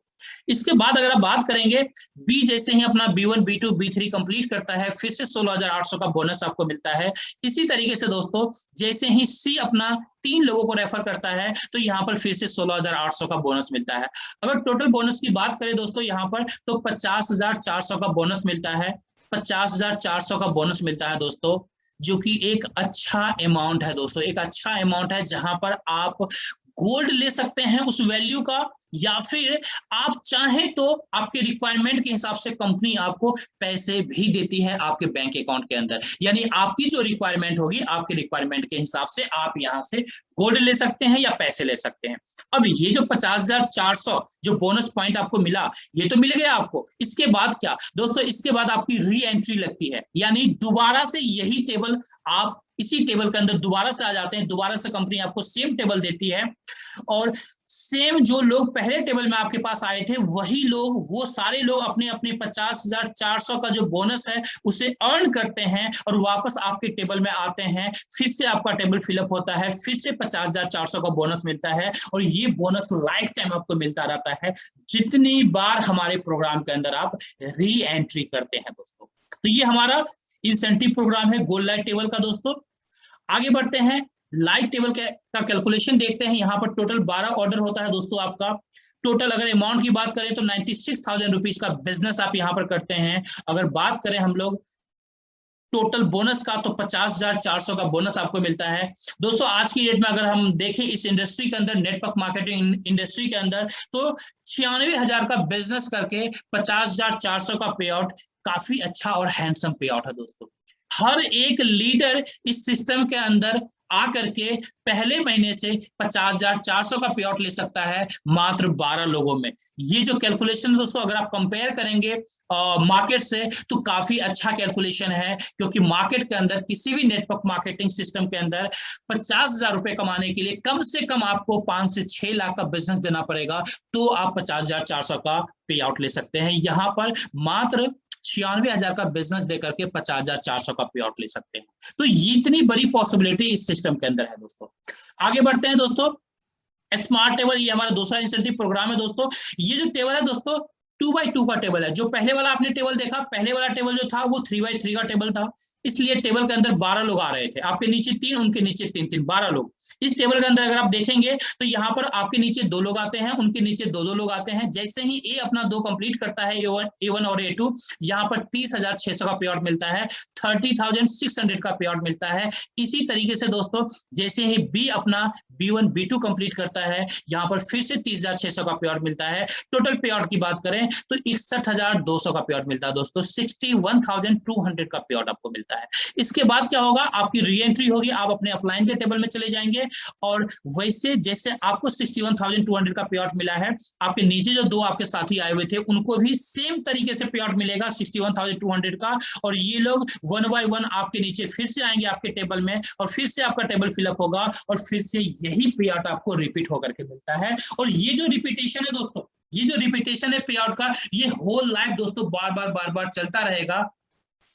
इसके बाद अगर आप बात करेंगे, बी जैसे ही अपना B1 B2 B3 कंप्लीट करता है, फिर से 16,800 का बोनस आपको मिलता है। इसी तरीके से दोस्तों, जैसे ही सी अपना 3 लोगों को रेफर करता है, तो यहाँ पर फिर से 16,800 का बोनस मिलता है। अगर टोटल बोनस की बात करें दोस्तों यहाँ पर, तो 50,400 का बोनस मिलता है। 50,400 का बोनस मिलता है दोस्तों, जो कि एक अच्छा अमाउंट है दोस्तों, एक अच्छा अमाउंट है, जहां पर आप गोल्ड ले सकते हैं उस वैल्यू का, या फिर आप चाहें तो आपके रिक्वायरमेंट के हिसाब से कंपनी आपको पैसे भी देती है आपके बैंक अकाउंट के अंदर। यानी आपकी जो रिक्वायरमेंट होगी, आपके रिक्वायरमेंट के हिसाब से आप यहां से गोल्ड ले सकते हैं या पैसे ले सकते हैं। अब ये जो 50,400 जो बोनस पॉइंट आपको मिला, ये तो मिल गया आपको। इसके बाद क्या दोस्तों, इसके बाद आपकी री एंट्री लगती है, यानी दोबारा से यही टेबल, आप इसी टेबल के अंदर दोबारा से आ जाते हैं। दोबारा से कंपनी आपको सेम टेबल देती है, और सेम जो लोग पहले टेबल में आपके पास आए थे, वही लोग, वो सारे लोग अपने अपने 50,400 का जो बोनस है उसे अर्न करते हैं और वापस आपके टेबल में आते हैं। फिर से आपका टेबल फिलअप होता है, फिर से 50,400 का बोनस मिलता है, और ये बोनस लाइफ टाइम आपको मिलता रहता है, जितनी बार हमारे प्रोग्राम के अंदर आप री एंट्री करते हैं दोस्तों। तो ये हमारा इंसेंटिव प्रोग्राम है गोल्ड लाइफ टेबल का दोस्तों। आगे बढ़ते हैं, लाइव टेबल का कैलकुलेशन देखते हैं। यहाँ पर टोटल 12 ऑर्डर होता है दोस्तों आपका। टोटल अगर अमाउंट की बात करें तो 96,000 रुपीज का बिजनेस आप यहाँ पर करते हैं। अगर बात करें हम लोग टोटल बोनस का, तो 50,400 का बोनस आपको मिलता है दोस्तों। आज की डेट में अगर हम देखें इस इंडस्ट्री के अंदर, नेटवर्क मार्केटिंग इंडस्ट्री के अंदर, तो 96,000 का बिजनेस करके 50,400 का पे आउट काफी अच्छा और हैंडसम पे आउट है दोस्तों। हर एक लीडर इस सिस्टम के अंदर आकर के पहले महीने से 50,400 का पे आउट ले सकता है मात्र 12 लोगों में। ये जो कैलकुलेशन दोस्तों, अगर आप कंपेयर करेंगे मार्केट से, तो काफी अच्छा कैलकुलेशन है, क्योंकि मार्केट के अंदर किसी भी नेटवर्क मार्केटिंग सिस्टम के अंदर 50,000 रुपए कमाने के लिए कम से कम आपको 5 से 6 लाख का बिजनेस देना पड़ेगा, तो आप 50,400 का पे आउट ले सकते हैं। यहाँ पर मात्र 96,000 का बिजनेस देकर के 50,400 का पे आउट ले सकते हैं। तो ये इतनी बड़ी पॉसिबिलिटी इस सिस्टम के अंदर है दोस्तों। आगे बढ़ते हैं दोस्तों, स्मार्ट टेबल, ये हमारा दूसरा इंसेंटिव प्रोग्राम है दोस्तों। ये जो टेबल है दोस्तों, 2x2 का टेबल है। जो पहले वाला आपने टेबल देखा, पहले वाला टेबल जो था वो 3x3 का टेबल था। इसलिए टेबल के अंदर 12 लोग आ रहे थे, आपके नीचे 3, उनके नीचे 3, 12 लोग। इस टेबल के अंदर अगर आप देखेंगे तो यहाँ पर आपके नीचे 2 लोग आते हैं, उनके नीचे 2 लोग आते हैं। जैसे ही ए अपना 2 कंप्लीट करता है, A1 और A2, यहाँ पर 30,600 का पे आउट मिलता है, 30,600 का पे आउट मिलता है। इसी तरीके से दोस्तों जैसे ही बी अपना B1 B2 कंप्लीट करता है, यहाँ पर फिर से 30,600 का पे आउट मिलता है। टोटल पे आउट की बात करें तो 61,200 का पे आउट मिलता है दोस्तों, 61,200 का पे आउट आपको मिलता है। इसके बाद क्या होगा, आपकी री एंट्री होगी, आप अपने अपलाइन के टेबल में चले जाएंगे और वैसे जैसे आपको 61,200 का पे आउट मिला है, आपके नीचे जो 2 आपके साथी आए हुए थे उनको भी सेम तरीके से पे आउट मिलेगा 61,200 का, और ये लोग 1 बाय 1 आपके नीचे फिर से आएंगे आपके टेबल में, और फिर से आपका टेबल फिलअप होगा, और फिर से यही पे आउट आपको रिपीट होकर के मिलता है। और ये जो रिपीटेशन है दोस्तों, ये जो रिपीटेशन है पे आउट का, ये होल लाइफ दोस्तों बार बार चलता रहेगा।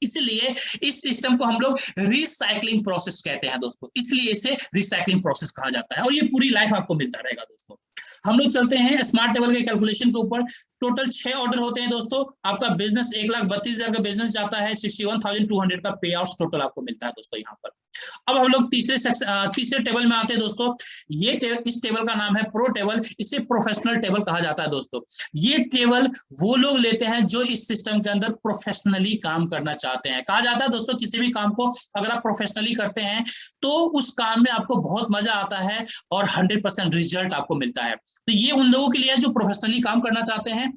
इसलिए इस सिस्टम को हम लोग रिसाइकलिंग प्रोसेस कहते हैं दोस्तों, इसलिए इसे रिसाइकलिंग प्रोसेस कहा जाता है, और ये पूरी लाइफ आपको मिलता रहेगा दोस्तों। हम लोग चलते हैं स्मार्ट टेबल के कैलकुलेशन के ऊपर। टोटल 6 ऑर्डर होते हैं दोस्तों। आपका बिजनेस 1,32,000 का बिजनेस जाता है, 61,200 का पे आउट टोटल आपको मिलता है दोस्तों यहाँ पर। अब हम लोग तीसरे टेबल में आते हैं दोस्तों। इस टेबल का नाम है प्रो टेबल, इसे प्रोफेशनल टेबल कहा जाता है दोस्तों। ये टेबल वो लोग लेते हैं जो इस सिस्टम के अंदर प्रोफेशनली काम करना चाहते हैं। कहा जाता है दोस्तों किसी भी काम को अगर आप प्रोफेशनली करते हैं तो उस काम में आपको बहुत मजा आता है और 100% रिजल्ट आपको मिलता है। तो ये उन लोगों के लिए जो प्रोफेशनली काम करना चाहते हैं।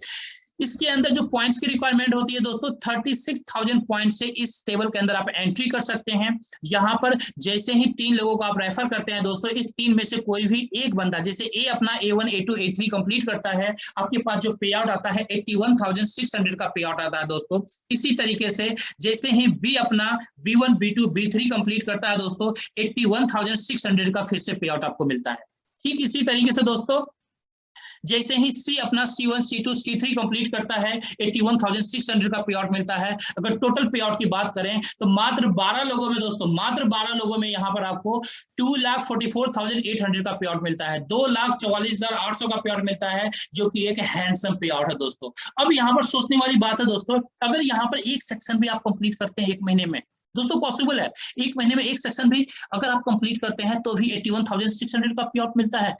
इसके अंदर जो पॉइंट्स की रिक्वायरमेंट होती है दोस्तों, 36,000 पॉइंट से इस टेबल के अंदर आप एंट्री कर सकते हैं। यहाँ पर जैसे ही 3 लोगों को आप रेफर करते हैं दोस्तों, इस 3 में से कोई भी एक बंदा, जैसे ए अपना A1 A2 A3 कंप्लीट करता है, आपके पास जो पे आउट आता है 81,600 का पे आउट आता है दोस्तों। इसी तरीके से जैसे ही बी अपना B1 B2 B3 कंप्लीट करता है दोस्तों, 81,600 का फिर से पे आउट आपको मिलता है। ठीक इसी तरीके से दोस्तों जैसे ही सी अपना C1 C2 C3 कंप्लीट करता है, 81,600 का पे आउट मिलता है। अगर टोटल पे आउट की बात करें तो मात्र 12 लोगों में दोस्तों, मात्र 12 लोगों में यहाँ पर आपको 2,44,800 का पे आउट मिलता है, 2,44,800 का पे आउट मिलता है, जो कि एक हैंडसम पे आउट है दोस्तों। अब यहाँ पर सोचने वाली बात है दोस्तों, अगर यहाँ पर एक सेक्शन भी आप कंप्लीट करते हैं 1 महीने में, दोस्तों पॉसिबल है 1 महीने में एक सेक्शन भी अगर आप कंप्लीट करते हैं तो भी 81,600 का पे आउट मिलता है।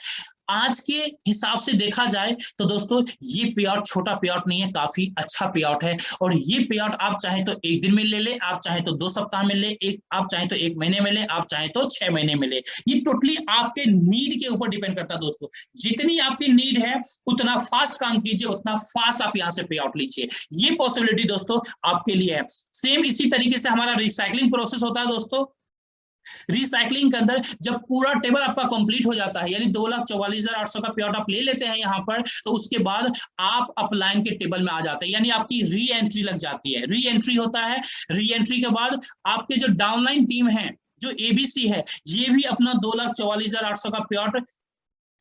आज के हिसाब से देखा जाए तो दोस्तों ये पे आउट छोटा पे आउट नहीं है, काफी अच्छा पे आउट है। और ये पे आउट आप चाहे तो 1 दिन में ले ले, आप चाहे तो 2 सप्ताह में ले, आप चाहे तो 1 महीने में ले, आप चाहे तो 6 महीने में ले। ये टोटली आपके नीड के ऊपर डिपेंड करता है दोस्तों। जितनी आपकी नीड है उतना फास्ट काम कीजिए, उतना फास्ट आप यहाँ से पे आउट लीजिए। ये पॉसिबिलिटी दोस्तों आपके लिए है। सेम इसी तरीके से हमारा रिसाइकलिंग प्रोसेस होता है दोस्तों। रिसाइकलिंग के अंदर जब पूरा टेबल आपका कंप्लीट हो जाता है, यानी 2,44,800 का पे आउट आप ले लेते हैं यहाँ पर, तो उसके बाद आप अपलाइन के टेबल में आ जाते हैं, यानी आपकी री एंट्री लग जाती है। री एंट्री होता है, री एंट्री के बाद आपके जो डाउनलाइन टीम है, जो ABC है, ये भी अपना 2,44,800 का पे आउट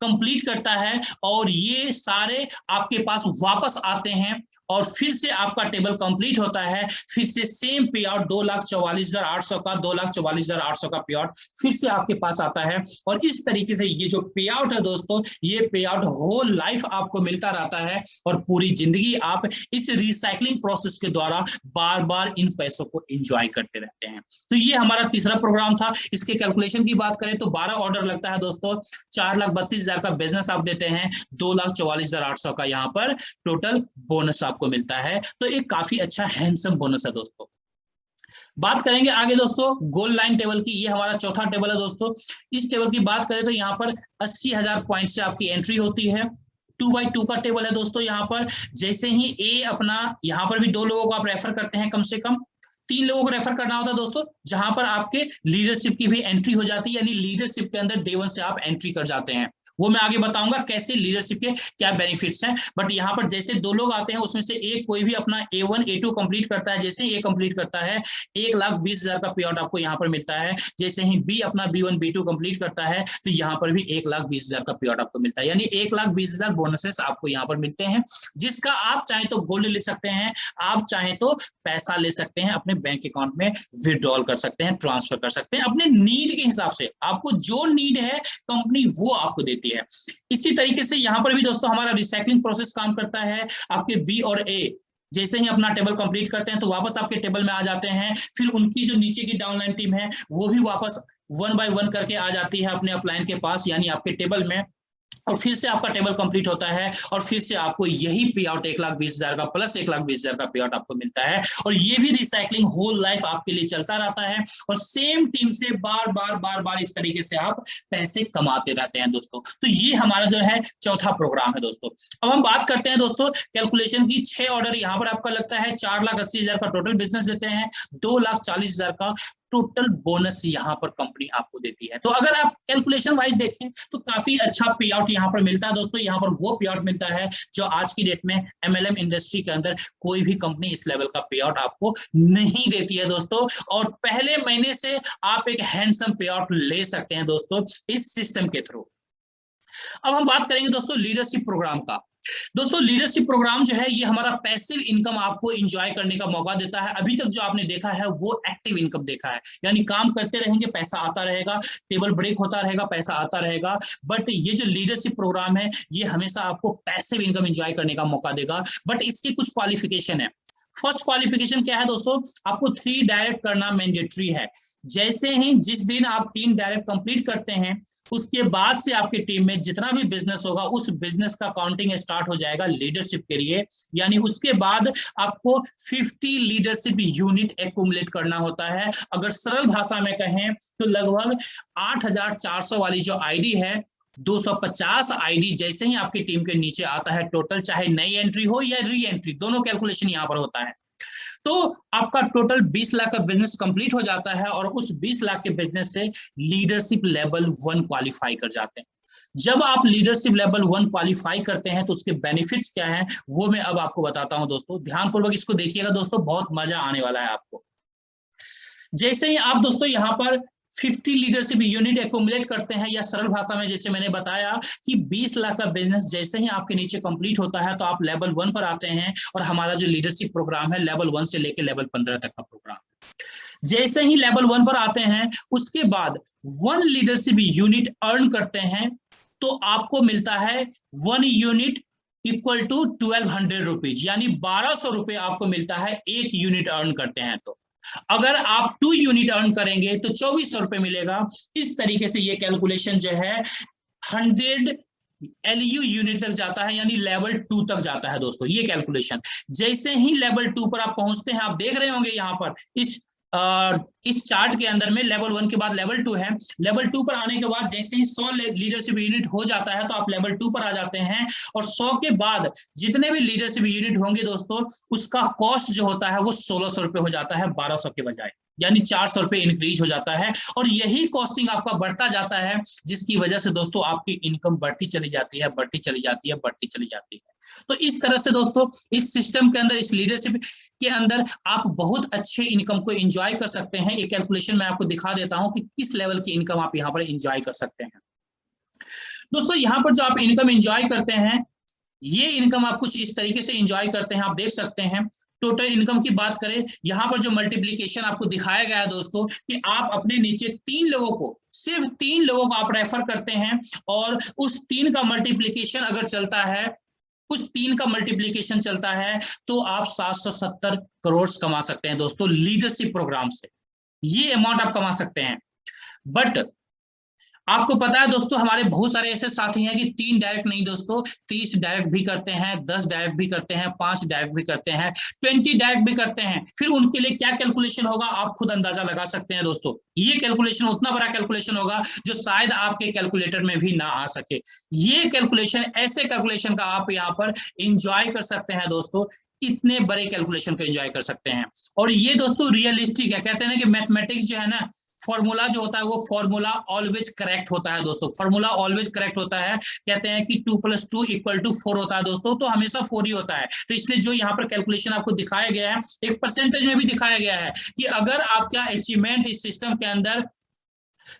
कंप्लीट करता है, और ये सारे आपके पास वापस आते हैं और फिर से आपका टेबल कंप्लीट होता है। फिर से सेम पे आउट 2,44,800 का, 2,44,800 का पे आउट फिर से आपके पास आता है। और इस तरीके से ये जो पे आउट है दोस्तों, ये पे आउट होल लाइफ आपको मिलता रहता है, और पूरी जिंदगी आप इस रिसाइकलिंग प्रोसेस के द्वारा बार बार इन पैसों को एंजॉय करते रहते हैं। तो ये हमारा तीसरा प्रोग्राम था। इसके कैलकुलेशन की बात करें तो 12 ऑर्डर लगता है दोस्तों, 4,32,000 का बिजनेस आप देते हैं, 2,44,800 का यहाँ पर टोटल बोनस आपको मिलता है। तो एक काफी अच्छा हैंडसम बोनस है दोस्तों। बात करेंगे आगे दोस्तों गोल्ड लाइन टेबल की। ये हमारा चौथा टेबल है दोस्तों। इस टेबल की बात करें तो यहाँ पर 80,000 पॉइंट से आपकी एंट्री होती है। 2x2 का टेबल है दोस्तों। यहाँ पर जैसे ही ए अपना, यहाँ पर भी 2 लोगों को आप रेफर करते हैं, कम से कम 3 लोगों को रेफर करना होता है दोस्तों, जहां पर आपके लीडरशिप की भी एंट्री हो जाती है, यानी लीडरशिप के अंदर डे 1 से आप एंट्री कर जाते हैं। वो मैं आगे बताऊंगा कैसे लीडरशिप के क्या बेनिफिट्स हैं। बट यहाँ पर जैसे 2 लोग आते हैं, उसमें से एक कोई भी अपना A1 A2 कंप्लीट करता है, जैसे ही ए कंप्लीट करता है 1,20,000 का पे आउट आपको यहाँ पर मिलता है। जैसे ही बी अपना B1 B2 कंप्लीट करता है तो यहाँ पर भी 1,20,000 का पे आउट आपको मिलता है, यानी 1,20,000 बोनसेस आपको यहाँ पर मिलते हैं, जिसका आप चाहे तो गोल्ड ले सकते हैं, आप चाहे तो पैसा ले सकते हैं, अपने बैंक अकाउंट में विड्रॉल कर सकते हैं, ट्रांसफर कर सकते हैं, अपने नीड के हिसाब से। आपको जो नीड है कंपनी वो आपको देती है। इसी तरीके से यहाँ पर भी दोस्तों हमारा रिसाइकलिंग प्रोसेस काम करता है। आपके बी और ए जैसे ही अपना टेबल कंप्लीट करते हैं तो वापस आपके टेबल में आ जाते हैं, फिर उनकी जो नीचे की डाउनलाइन टीम है वो भी वापस 1 बाय 1 करके आ जाती है अपने अपलाइन के पास, यानी आपके टेबल में, और फिर से आपका टेबल कंप्लीट होता है और फिर से आपको यही पे आउट 1,20,000 का प्लस 1,20,000 का पे आउट आपको मिलता है। और ये भी रिसाइकलिंग होल लाइफ आपके लिए चलता रहता है और सेम टीम से बार बार इस तरीके से आप पैसे कमाते रहते हैं दोस्तों। तो ये हमारा जो है चौथा प्रोग्राम है दोस्तों। अब हम बात करते हैं दोस्तों कैलकुलेशन की। 6 ऑर्डर यहाँ पर आपका लगता है, 4,80,000 का टोटल बिजनेस देते हैं, 2,40,000 का टोटल बोनस यहाँ पर कंपनी आपको देती है। तो अगर आप कैलकुलेशन वाइज देखें तो काफी अच्छा पे आउट यहाँ पर मिलता है दोस्तों। यहाँ पर वो पे आउट मिलता है जो आज की डेट में एमएलएम इंडस्ट्री के अंदर कोई भी कंपनी इस लेवल का पे आउट आपको नहीं देती है दोस्तों। और पहले महीने से आप एक हैंडसम पे आउट ले सकते हैं दोस्तों इस सिस्टम के थ्रू। अब हम बात करेंगे दोस्तों लीडरशिप प्रोग्राम का। दोस्तों लीडरशिप प्रोग्राम जो है ये हमारा पैसिव इनकम आपको एंजॉय करने का मौका देता है। अभी तक जो आपने देखा है वो एक्टिव इनकम देखा है, यानी काम करते रहेंगे पैसा आता रहेगा, टेबल ब्रेक होता रहेगा पैसा आता रहेगा। बट ये जो लीडरशिप प्रोग्राम है ये हमेशा आपको पैसिव इनकम एंजॉय करने का मौका देगा। बट इसके कुछ क्वालिफिकेशन है। फर्स्ट क्वालिफिकेशन क्या है दोस्तों, आपको 3 डायरेक्ट करना मैंडेटरी है। जैसे ही जिस दिन आप 3 डायरेक्ट कंप्लीट करते हैं उसके बाद से आपकी टीम में जितना भी बिजनेस होगा उस बिजनेस का काउंटिंग स्टार्ट हो जाएगा लीडरशिप के लिए। यानी उसके बाद आपको 50 लीडरशिप यूनिट एक्युमुलेट करना होता है। अगर सरल भाषा में कहें तो लगभग 8,400 वाली जो आईडी है, 250 आईडी जैसे ही आपकी टीम के नीचे आता है टोटल, चाहे नई एंट्री हो या री एंट्री, दोनों कैलकुलेशन यहाँ पर होता है, तो आपका टोटल 20 लाख का बिजनेस कंप्लीट हो जाता है और उस 20 लाख के बिजनेस से लीडरशिप लेवल 1 क्वालिफाई कर जाते हैं। जब आप लीडरशिप लेवल 1 क्वालिफाई करते हैं तो उसके बेनिफिट्स क्या हैं वो मैं अब आपको बताता हूं दोस्तों। ध्यानपूर्वक इसको देखिएगा दोस्तों, बहुत मजा आने वाला है आपको। जैसे ही आप दोस्तों यहाँ पर 50 लीडरशिप यूनिट एक्युमुलेट करते हैं, या सरल भाषा में जैसे मैंने बताया कि 20 लाख का बिजनेस जैसे ही आपके नीचे कंप्लीट होता है तो आप लेवल 1 पर आते हैं। और हमारा जो लीडरशिप प्रोग्राम है लेवल 1 से लेकर लेवल 15 तक का प्रोग्राम। जैसे ही लेवल 1 पर आते हैं उसके बाद 1 लीडरशिप यूनिट अर्न करते हैं तो आपको मिलता है 1 यूनिट इक्वल टू 1200 रुपीज, यानी 1200 रुपए आपको मिलता है 1 यूनिट अर्न करते हैं। तो अगर आप 2 यूनिट अर्न करेंगे तो 2400 रुपए मिलेगा। इस तरीके से ये कैलकुलेशन जो है 100 LU यूनिट तक जाता है, यानी लेवल 2 तक जाता है दोस्तों ये कैलकुलेशन। जैसे ही लेवल 2 पर आप पहुंचते हैं, आप देख रहे होंगे यहाँ पर इस चार्ट के अंदर में लेवल 1 के बाद लेवल 2 है। लेवल 2 पर आने के बाद जैसे ही 100 लीडरशिप यूनिट हो जाता है तो आप लेवल 2 पर आ जाते हैं। और 100 के बाद जितने भी लीडरशिप यूनिट होंगे दोस्तों उसका कॉस्ट जो होता है वो 1600 रुपए हो जाता है 1200 के बजाय, यानी 400 रुपए इंक्रीज हो जाता है। और यही कॉस्टिंग आपका बढ़ता जाता है जिसकी वजह से दोस्तों आपकी इनकम बढ़ती चली जाती है, बढ़ती चली जाती है, बढ़ती चली जाती है। तो इस तरह से दोस्तों इस सिस्टम के अंदर, इस लीडरशिप के अंदर आप बहुत अच्छे इनकम को एंजॉय कर सकते हैं। एक कैलकुलेशन मैं आपको दिखा देता हूं कि किस लेवल की इनकम आप यहां पर एंजॉय कर सकते हैं। दोस्तों यहां पर जो आप इनकम एंजॉय करते हैं ये इनकम आप कुछ इस तरीके से एंजॉय करते हैं, आप देख सकते हैं। टोटल इनकम की बात करें, यहां पर जो मल्टीप्लीकेशन आपको दिखाया गया है दोस्तों कि आप अपने नीचे 3 लोगों को, सिर्फ 3 लोगों को आप रेफर करते हैं और उस 3 का मल्टीप्लीकेशन अगर चलता है, उस 3 का मल्टीप्लीकेशन चलता है तो आप 770 करोड़ कमा सकते हैं दोस्तों लीडरशिप प्रोग्राम से। ये अमाउंट आप कमा सकते हैं। बट आपको पता है दोस्तों हमारे बहुत सारे ऐसे साथी हैं कि 3 डायरेक्ट नहीं दोस्तों, 30 डायरेक्ट भी करते हैं, 10 डायरेक्ट भी करते हैं, 5 डायरेक्ट भी करते हैं, 20 डायरेक्ट भी करते हैं। फिर उनके लिए क्या कैलकुलेशन होगा आप खुद अंदाजा लगा सकते हैं दोस्तों। ये कैलकुलेशन उतना बड़ा कैलकुलेशन होगा जो शायद आपके कैलकुलेटर में भी ना आ सके। ये कैलकुलेशन, ऐसे कैलकुलेशन का आप यहाँ पर इंजॉय कर सकते हैं दोस्तों, इतने बड़े कैलकुलेशन को एंजॉय कर सकते हैं। और ये दोस्तों रियलिस्टिक है। कहते हैं ना कि मैथमेटिक्स जो है ना, फॉर्मूला जो होता है वो फॉर्मूला ऑलवेज करेक्ट होता है दोस्तों, फॉर्मूला ऑलवेज करेक्ट होता है। कहते हैं कि 2 + 2 = 4 होता है दोस्तों, तो हमेशा 4 ही होता है। तो इसलिए जो यहाँ पर कैलकुलेशन आपको दिखाया गया है एक परसेंटेज में भी दिखाया गया है कि अगर आपका अचीवमेंट इस सिस्टम के अंदर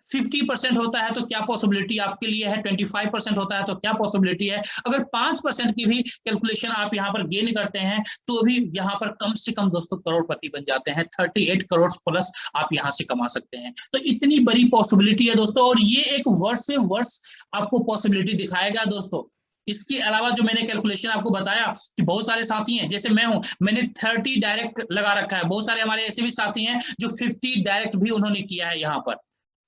50% होता है तो क्या पॉसिबिलिटी आपके लिए है, 25% होता है तो क्या पॉसिबिलिटी है। अगर 5% की भी कैलकुलेशन आप यहाँ पर गेन करते हैं तो भी यहाँ पर कम से कम दोस्तों करोड़पति बन जाते हैं। 38 करोड़ प्लस आप यहाँ से कमा सकते हैं। तो इतनी बड़ी पॉसिबिलिटी है दोस्तों, और ये एक वर्ष से वर्ष आपको पॉसिबिलिटी दिखाएगा दोस्तों। इसके अलावा जो मैंने कैलकुलेशन आपको बताया कि बहुत सारे साथी हैं, जैसे मैं हूं, मैंने 30 डायरेक्ट लगा रखा है, बहुत सारे हमारे ऐसे भी साथी हैं जो 50 डायरेक्ट भी उन्होंने किया है यहाँ पर।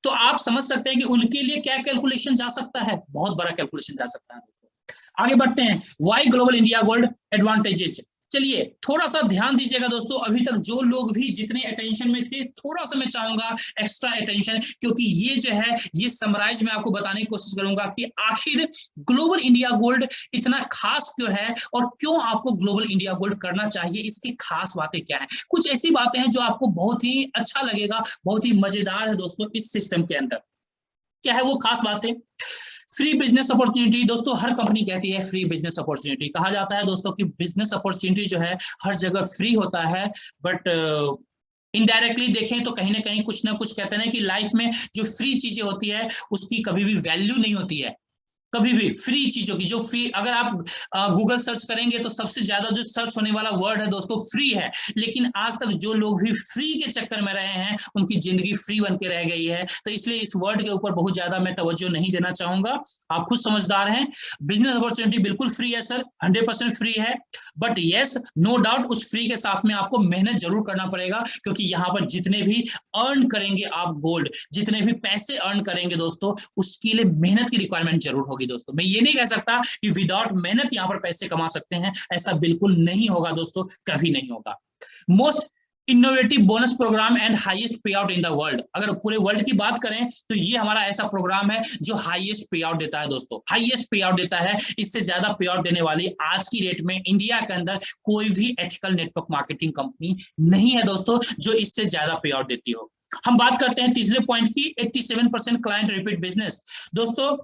तो आप समझ सकते हैं कि उनके लिए क्या कैलकुलेशन जा सकता है, बहुत बड़ा कैलकुलेशन जा सकता है दोस्तों। आगे बढ़ते हैं, why global India gold advantages. चलिए थोड़ा सा ध्यान दीजिएगा दोस्तों, अभी तक जो लोग भी जितने अटेंशन में थे, थोड़ा सा मैं चाहूंगा एक्स्ट्रा अटेंशन, क्योंकि ये जो है ये समराइज में आपको बताने की कोशिश करूंगा कि आखिर ग्लोबल इंडिया गोल्ड इतना खास क्यों है और क्यों आपको ग्लोबल इंडिया गोल्ड करना चाहिए, इसकी खास बातें क्या है। कुछ ऐसी बातें हैं जो आपको बहुत ही अच्छा लगेगा, बहुत ही मजेदार है दोस्तों इस सिस्टम के अंदर। क्या है वो खास बातें? Free business opportunity. दोस्तों हर कंपनी कहती है फ्री बिजनेस अपॉर्चुनिटी, कहा जाता है दोस्तों कि बिजनेस अपॉर्चुनिटी जो है हर जगह फ्री होता है, बट इनडायरेक्टली देखें तो कहीं ना कहीं कुछ ना कुछ कहते हैं कि लाइफ में जो फ्री चीजें होती है उसकी कभी भी वैल्यू नहीं होती है, कभी भी फ्री चीजों की जो फ्री, अगर आप गूगल सर्च करेंगे तो सबसे ज्यादा जो सर्च होने वाला वर्ड है दोस्तों फ्री है। लेकिन आज तक जो लोग भी फ्री के चक्कर में रहे हैं उनकी जिंदगी फ्री बन के रह गई है, तो इसलिए इस वर्ड के ऊपर बहुत ज्यादा मैं तवज्जो नहीं देना चाहूंगा। आप खुद समझदार हैं, बिजनेस अपॉर्चुनिटी बिल्कुल फ्री है सर, 100% फ्री है, बट यस नो डाउट उस फ्री के साथ में आपको मेहनत जरूर करना पड़ेगा, क्योंकि यहाँ पर जितने भी अर्न करेंगे आप गोल्ड, जितने भी पैसे अर्न करेंगे दोस्तों, उसके लिए मेहनत की रिक्वायरमेंट जरूर होगी दोस्तों। मैं ये नहीं कह सकता कि विदाउट मेहनत यहाँ पर पैसे कमा सकते हैं, ऐसा बिल्कुल नहीं होगा दोस्तों, कभी नहीं होगा। Most innovative bonus programme and highest pay out in the world. अगर पूरे वर्ल्ड की बात करें तो ये हमारा ऐसा प्रोग्राम है जो हाईएस्ट पे आउट देता है दोस्तों, हाईएस्ट पे आउट देता है। इससे ज्यादा पे आउट देने वाली आज की डेट में इंडिया के अंदर कोई भी एथिकल नेटवर्क मार्केटिंग कंपनी नहीं है दोस्तों जो इससे ज्यादा पे आउट देती हो। हम बात करते हैं तीसरे पॉइंट की, 87% क्लाइंट रिपीट बिजनेस। दोस्तों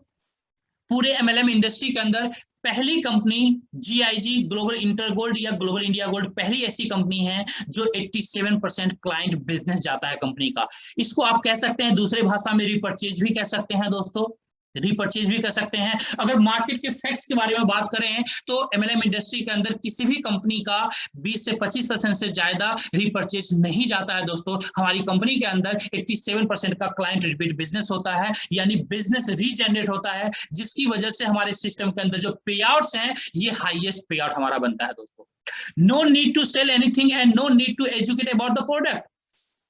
पूरे एमएलएम इंडस्ट्री के अंदर पहली company GIG global inter gold या ग्लोबल इंडिया गोल्ड पहली ऐसी कंपनी है जो 87% क्लाइंट बिजनेस जाता है कंपनी का। इसको आप कह सकते हैं दूसरे भाषा में रिपर्चेज भी कह सकते हैं दोस्तों, रिपर्चेज भी कर सकते हैं। अगर मार्केट के फैक्ट्स के बारे में बात करें तो एमएलएम इंडस्ट्री के अंदर किसी भी कंपनी का 20 से 25% से ज्यादा रिपर्चेज नहीं जाता है दोस्तों। हमारी कंपनी के अंदर 87% का क्लाइंट रिपीट बिजनेस होता है, यानी बिजनेस रीजनरेट होता है, जिसकी वजह से हमारे सिस्टम के अंदर जो पे आउट्स हैं ये हाईएस्ट पे आउट हमारा बनता है दोस्तों। No need to sell anything and no need to educate about the product.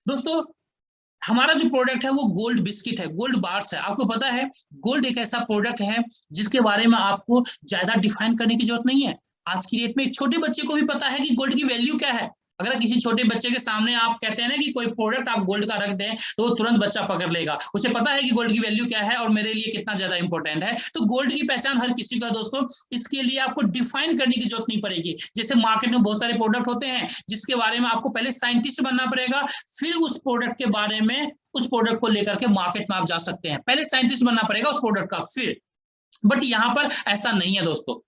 दोस्तों हमारा जो प्रोडक्ट है वो गोल्ड बिस्किट है, गोल्ड बार्स है। आपको पता है गोल्ड एक ऐसा प्रोडक्ट है जिसके बारे में आपको ज्यादा डिफाइन करने की जरूरत नहीं है। आज की डेट में एक छोटे बच्चे को भी पता है कि गोल्ड की वैल्यू क्या है। अगर किसी छोटे बच्चे के सामने आप कहते हैं ना कि कोई प्रोडक्ट आप गोल्ड का रख दें तो वो तुरंत बच्चा पकड़ लेगा, उसे पता है कि गोल्ड की वैल्यू क्या है और मेरे लिए कितना ज्यादा इंपॉर्टेंट है। तो गोल्ड की पहचान हर किसी का दोस्तों, इसके लिए आपको डिफाइन करने की जरूरत नहीं पड़ेगी। जैसे मार्केट में बहुत सारे प्रोडक्ट होते हैं जिसके बारे में आपको पहले साइंटिस्ट बनना पड़ेगा, फिर उस प्रोडक्ट के बारे में, उस प्रोडक्ट को लेकर के मार्केट में आप जा सकते हैं। पहले साइंटिस्ट बनना पड़ेगा उस प्रोडक्ट का फिर, बट यहाँ पर ऐसा नहीं है दोस्तों।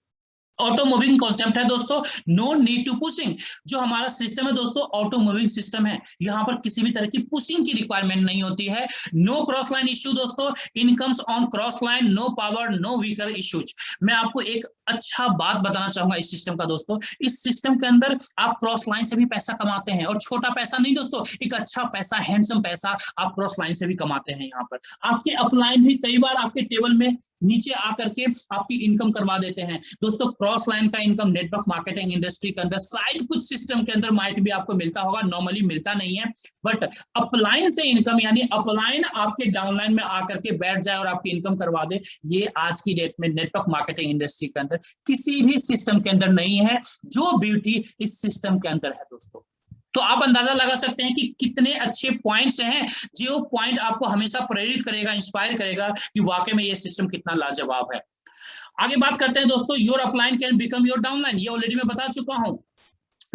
ऑटो मूविंग कॉन्सेप्ट है दोस्तों, नो नीड टू पुशिंग। जो हमारा सिस्टम है दोस्तों ऑटो मूविंग सिस्टम है, यहाँ पर किसी भी तरह की पुशिंग की रिक्वायरमेंट नहीं होती है। नो क्रॉस लाइन इश्यू दोस्तों, incomes on cross line, no power no weaker issues. मैं आपको एक अच्छा बात बताना चाहूंगा इस सिस्टम का दोस्तों, इस सिस्टम के अंदर आप क्रॉस लाइन से भी पैसा कमाते हैं, और छोटा पैसा नहीं दोस्तों, एक अच्छा पैसा, हैंडसम पैसा आप क्रॉस लाइन से भी कमाते हैं। यहाँ पर आपके अपलाइन भी कई बार आपके टेबल में नीचे आकर के आपकी इनकम करवा देते हैं दोस्तों। क्रॉस लाइन का इनकम नेटवर्क मार्केटिंग इंडस्ट्री के अंदर शायद कुछ सिस्टम के अंदर माइट भी आपको मिलता होगा, नॉर्मली मिलता नहीं है, बट अपलाइन से इनकम, यानी अपलाइन आपके डाउनलाइन में आकर के बैठ जाए और आपकी इनकम करवा दे, ये आज की डेट में नेटवर्क मार्केटिंग इंडस्ट्री के अंदर किसी भी सिस्टम के अंदर नहीं है। जो ब्यूटी इस सिस्टम के अंदर है दोस्तों, तो आप अंदाजा लगा सकते हैं कि कितने अच्छे पॉइंट्स हैं, जो पॉइंट आपको हमेशा प्रेरित करेगा, इंस्पायर करेगा कि वाकई में ये सिस्टम कितना लाजवाब है। आगे बात करते हैं दोस्तों, your upline can become your downline. ये ऑलरेडी मैं बता चुका हूं।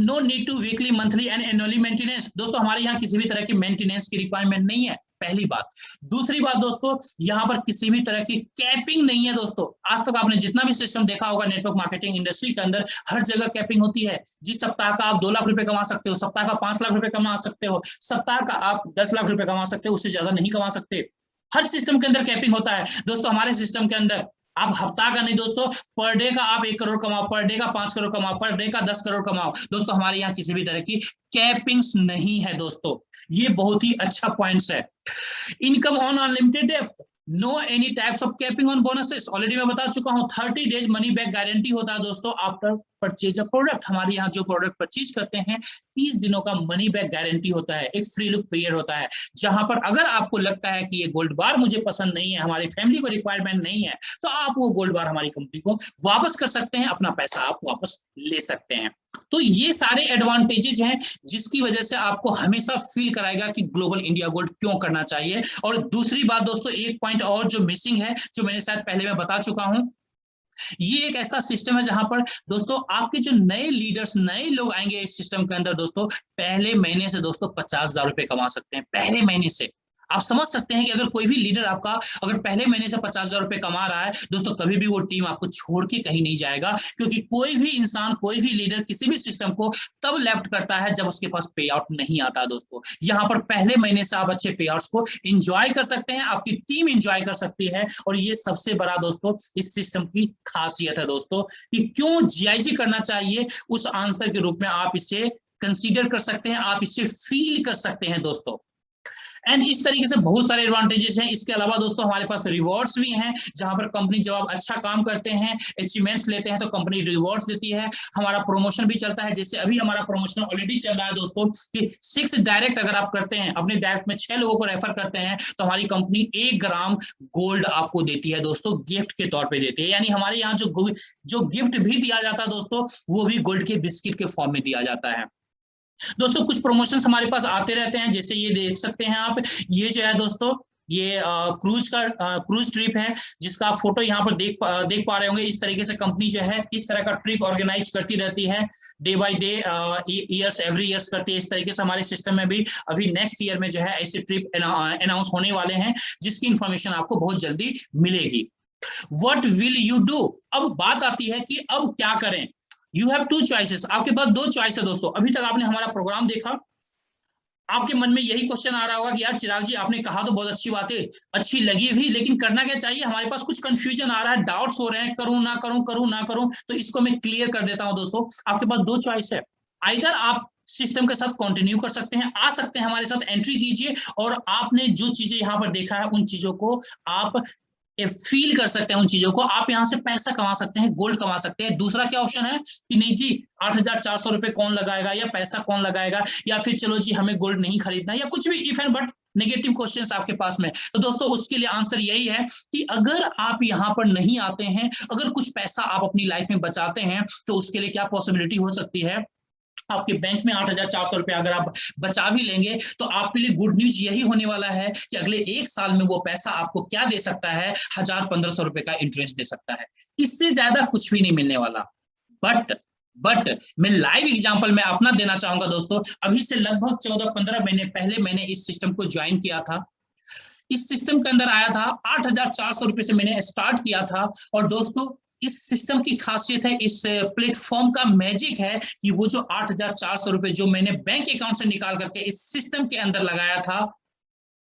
No need to weekly, monthly and annually maintenance. दोस्तों हमारे यहाँ किसी भी तरह की मेंटेनेंस की रिक्वायरमेंट नहीं है, पहली बात। दूसरी बात दोस्तों, यहाँ पर किसी भी तरह की कैपिंग नहीं है दोस्तों। आज तक आपने जितना भी सिस्टम देखा होगा नेटवर्क मार्केटिंग इंडस्ट्री के अंदर, हर जगह कैपिंग होती है। जिस सप्ताह का आप 2 लाख रुपए कमा सकते हो, सप्ताह का 5 लाख रुपए कमा सकते हो, सप्ताह का आप 10 लाख रुपए कमा सकते हो, उससे ज्यादा नहीं कमा सकते। हर सिस्टम के अंदर कैपिंग होता है दोस्तों। हमारे सिस्टम के अंदर आप हफ्ता का नहीं दोस्तों, पर डे का आप 1 करोड़ कमाओ, पर डे का 5 करोड़ कमाओ, पर डे का 10 करोड़ कमाओ दोस्तों। हमारे यहाँ किसी भी तरह की कैपिंग्स नहीं है दोस्तों, ये बहुत ही अच्छा पॉइंट्स है। Income on unlimited depth. No any types of capping on bonuses, already मैं बता चुका हूं। 30 डेज मनी बैक गारंटी होता है दोस्तों आफ्टर परचेज अ प्रोडक्ट। हमारे यहाँ जो प्रोडक्ट परचेज करते हैं 30 दिनों का मनी बैक गारंटी होता है, एक फ्री लुक पीरियड होता है, जहां पर अगर आपको लगता है कि ये गोल्ड बार मुझे पसंद नहीं है, हमारी फैमिली को रिक्वायरमेंट नहीं है, तो आप वो गोल्ड बार हमारी कंपनी को वापस कर सकते हैं, अपना पैसा आप वापस ले सकते हैं। तो ये सारे एडवांटेजेस हैं जिसकी वजह से आपको हमेशा फील कराएगा कि ग्लोबल इंडिया गोल्ड क्यों करना चाहिए। और दूसरी बात दोस्तों, एक पॉइंट और जो मिसिंग है, जो मैंने शायद पहले मैं बता चुका हूं, ये एक ऐसा सिस्टम है जहां पर दोस्तों आपके जो नए लीडर्स, नए लोग आएंगे इस सिस्टम के अंदर दोस्तों, पहले महीने से दोस्तों 50,000 रुपए कमा सकते हैं, पहले महीने से। आप समझ सकते हैं कि अगर कोई भी लीडर आपका अगर पहले महीने से 50,000 रुपए कमा रहा है दोस्तों, कभी भी वो टीम आपको छोड़ के कहीं नहीं जाएगा, क्योंकि कोई भी इंसान, कोई भी लीडर किसी भी सिस्टम को तब लेफ्ट करता है जब उसके पास पे आउट नहीं आता दोस्तों। यहाँ पर पहले महीने से आप अच्छे पे आउट्स को एंजॉय कर सकते हैं, आपकी टीम एंजॉय कर सकती है। और ये सबसे बड़ा दोस्तों इस सिस्टम की खासियत है दोस्तों, कि क्यों जीआईजी करना चाहिए, उस आंसर के रूप में आप इसे कंसीडर कर सकते हैं, आप इसे फील कर सकते हैं दोस्तों। एंड इस तरीके से बहुत सारे एडवांटेजेस हैं। इसके अलावा दोस्तों हमारे पास रिवॉर्ड्स भी हैं, जहां पर कंपनी जब आप अच्छा काम करते हैं, अचीवमेंट्स लेते हैं, तो कंपनी रिवॉर्ड्स देती है। हमारा प्रमोशन भी चलता है, जैसे अभी हमारा प्रमोशन ऑलरेडी चल रहा है दोस्तों, कि 6 डायरेक्ट अगर आप करते हैं, अपने डायरेक्ट में 6 लोगों को रेफर करते हैं, तो हमारी कंपनी 1 ग्राम गोल्ड आपको देती है दोस्तों, गिफ्ट के तौर पर देती है। यानी हमारे यहाँ जो गिफ्ट भी दिया जाता है दोस्तों, वो भी गोल्ड के बिस्किट के फॉर्म में दिया जाता है दोस्तों। कुछ प्रमोशंस हमारे पास आते रहते हैं, जैसे ये देख सकते हैं आप, ये जो है दोस्तों, ये क्रूज ट्रिप है, जिसका फोटो यहाँ पर देख पा रहे होंगे। इस तरीके से कंपनी जो है इस तरह का ट्रिप ऑर्गेनाइज करती रहती है, day by day, years, every years करती है। इस तरीके से हमारे सिस्टम में भी अभी नेक्स्ट ईयर में जो है ऐसे ट्रिप अनाउंस होने वाले हैं, जिसकी इंफॉर्मेशन आपको बहुत जल्दी मिलेगी। What will you do? अब बात आती है कि अब क्या करें। यू हैव 2 चॉइसेस, आपके पास 2 चॉइस है दोस्तों। अभी तक आपने हमारा प्रोग्राम देखा, आपके मन में यही क्वेश्चन आ रहा होगा कि यार चिराग जी, आपने कहा तो बहुत अच्छी बात है, अच्छी लगी भी, लेकिन करना क्या चाहिए? हमारे पास कुछ कंफ्यूजन आ रहा है, डाउट्स हो रहे हैं, करूं ना करूं, करूं ना करूं। तो इसको मैं क्लियर कर देता हूं दोस्तों। आपके पास 2 चॉइस है, आइदर आप सिस्टम के साथ कंटिन्यू कर सकते हैं, आ सकते हैं हमारे साथ, एंट्री कीजिए, और आपने जो चीजें यहाँ पर देखा है उन चीजों को आप फील कर सकते हैं, उन चीजों को आप यहां से पैसा कमा सकते हैं, गोल्ड कमा सकते हैं। दूसरा क्या ऑप्शन है कि नहीं जी, 8,400 रुपए कौन लगाएगा, या पैसा कौन लगाएगा, या फिर चलो जी हमें गोल्ड नहीं खरीदना, या कुछ भी if and but negative questions आपके पास में। तो दोस्तों उसके लिए आंसर यही है कि अगर आप यहाँ पर नहीं आते हैं, अगर कुछ पैसा आप अपनी लाइफ में बचाते हैं, तो उसके लिए क्या पॉसिबिलिटी हो सकती है, आपके बैंक में 8,400 रुपए अगर आप बचा भी लेंगे, तो आपके लिए गुड न्यूज यही होने वाला है कि अगले 1 साल में वो पैसा आपको क्या दे सकता है, 1,000-1,500 रुपए का इंटरेस्ट दे सकता है। इससे ज्यादा कुछ भी नहीं मिलने वाला। बट मैं लाइव एग्जांपल में अपना देना चाहूंगा दोस्तों। अभी से लगभग 14-15 महीने पहले मैंने इस सिस्टम को ज्वाइन किया था। इस सिस्टम के अंदर आया था, 8,400 रुपए से मैंने स्टार्ट किया था। और दोस्तों इस सिस्टम की खासियत है, इस प्लेटफॉर्म का मैजिक है कि वो जो 8,400 रुपए जो मैंने बैंक अकाउंट से निकाल करके इस सिस्टम के अंदर लगाया था,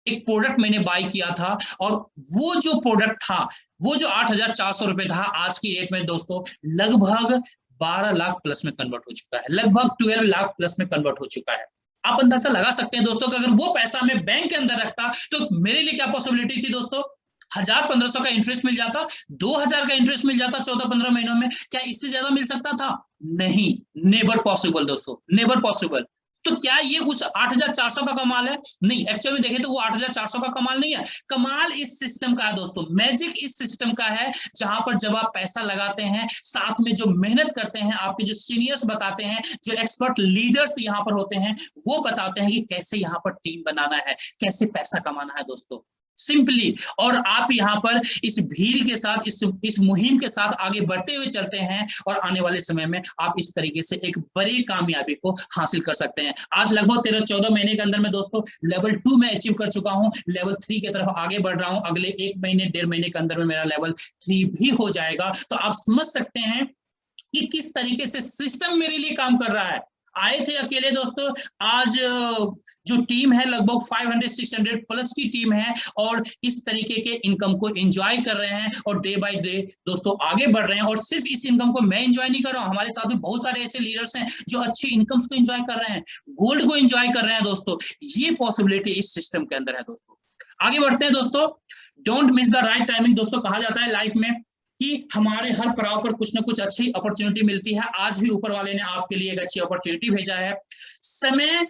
एक प्रोडक्ट मैंने बाय किया था, और वो जो प्रोडक्ट था, वो जो 8,400 रुपए था, आज की डेट में दोस्तों लगभग 12 लाख प्लस में कन्वर्ट हो चुका है, लगभग 12 लाख प्लस में कन्वर्ट हो चुका है। आप अंदाजा लगा सकते हैं दोस्तों कि अगर वो पैसा मैं बैंक के अंदर रखता तो मेरे लिए क्या पॉसिबिलिटी थी दोस्तों, 1,000-1,500 का इंटरेस्ट मिल जाता, 2,000 का इंटरेस्ट मिल जाता 14-15 महीनों में। क्या इससे ज्यादा मिल सकता था? नहीं, नेवर पॉसिबल दोस्तों, नेवर पॉसिबल। तो क्या ये उस 8,400 का कमाल है? नहीं, एक्चुअली देखें तो वो 8,400 का कमाल नहीं है। कमाल इस सिस्टम का है दोस्तों, मैजिक इस सिस्टम का है, जहां पर जब आप पैसा लगाते हैं, साथ में जो मेहनत करते हैं, आपके जो सीनियर्स बताते हैं, जो एक्सपर्ट लीडर्स यहाँ पर होते हैं, वो बताते हैं कि कैसे यहाँ पर टीम बनाना है, कैसे पैसा कमाना है दोस्तों, सिंपली। और आप यहाँ पर इस भीड़ के साथ, इस मुहिम के साथ आगे बढ़ते हुए चलते हैं, और आने वाले समय में आप इस तरीके से एक बड़ी कामयाबी को हासिल कर सकते हैं। आज लगभग 13-14 महीने के अंदर में दोस्तों लेवल 2 में अचीव कर चुका हूं, लेवल 3 की तरफ आगे बढ़ रहा हूं। अगले 1 महीने 1.5 महीने के अंदर में मेरा लेवल 3 भी हो जाएगा। तो आप समझ सकते हैं कि किस तरीके से सिस्टम मेरे लिए काम कर रहा है। आए थे अकेले दोस्तों, आज जो टीम है लगभग 500-600 प्लस की टीम है, और इस तरीके के इनकम को एंजॉय कर रहे हैं, और डे बाय डे दोस्तों आगे बढ़ रहे हैं। और सिर्फ इस इनकम को मैं एंजॉय नहीं कर रहा हूं, हमारे साथ भी बहुत सारे ऐसे लीडर्स हैं जो अच्छी इनकम्स को एंजॉय कर रहे हैं, गोल्ड को एंजॉय कर रहे हैं दोस्तों। ये पॉसिबिलिटी इस सिस्टम के अंदर है दोस्तों। आगे बढ़ते हैं दोस्तों। Don't miss the right timing. दोस्तों कहा जाता है लाइफ में कि हमारे हर पड़ाव पर कुछ ना कुछ अच्छी अपॉर्चुनिटी मिलती है। आज भी ऊपर वाले ने आपके लिए एक अच्छी अपॉर्चुनिटी भेजा है। समय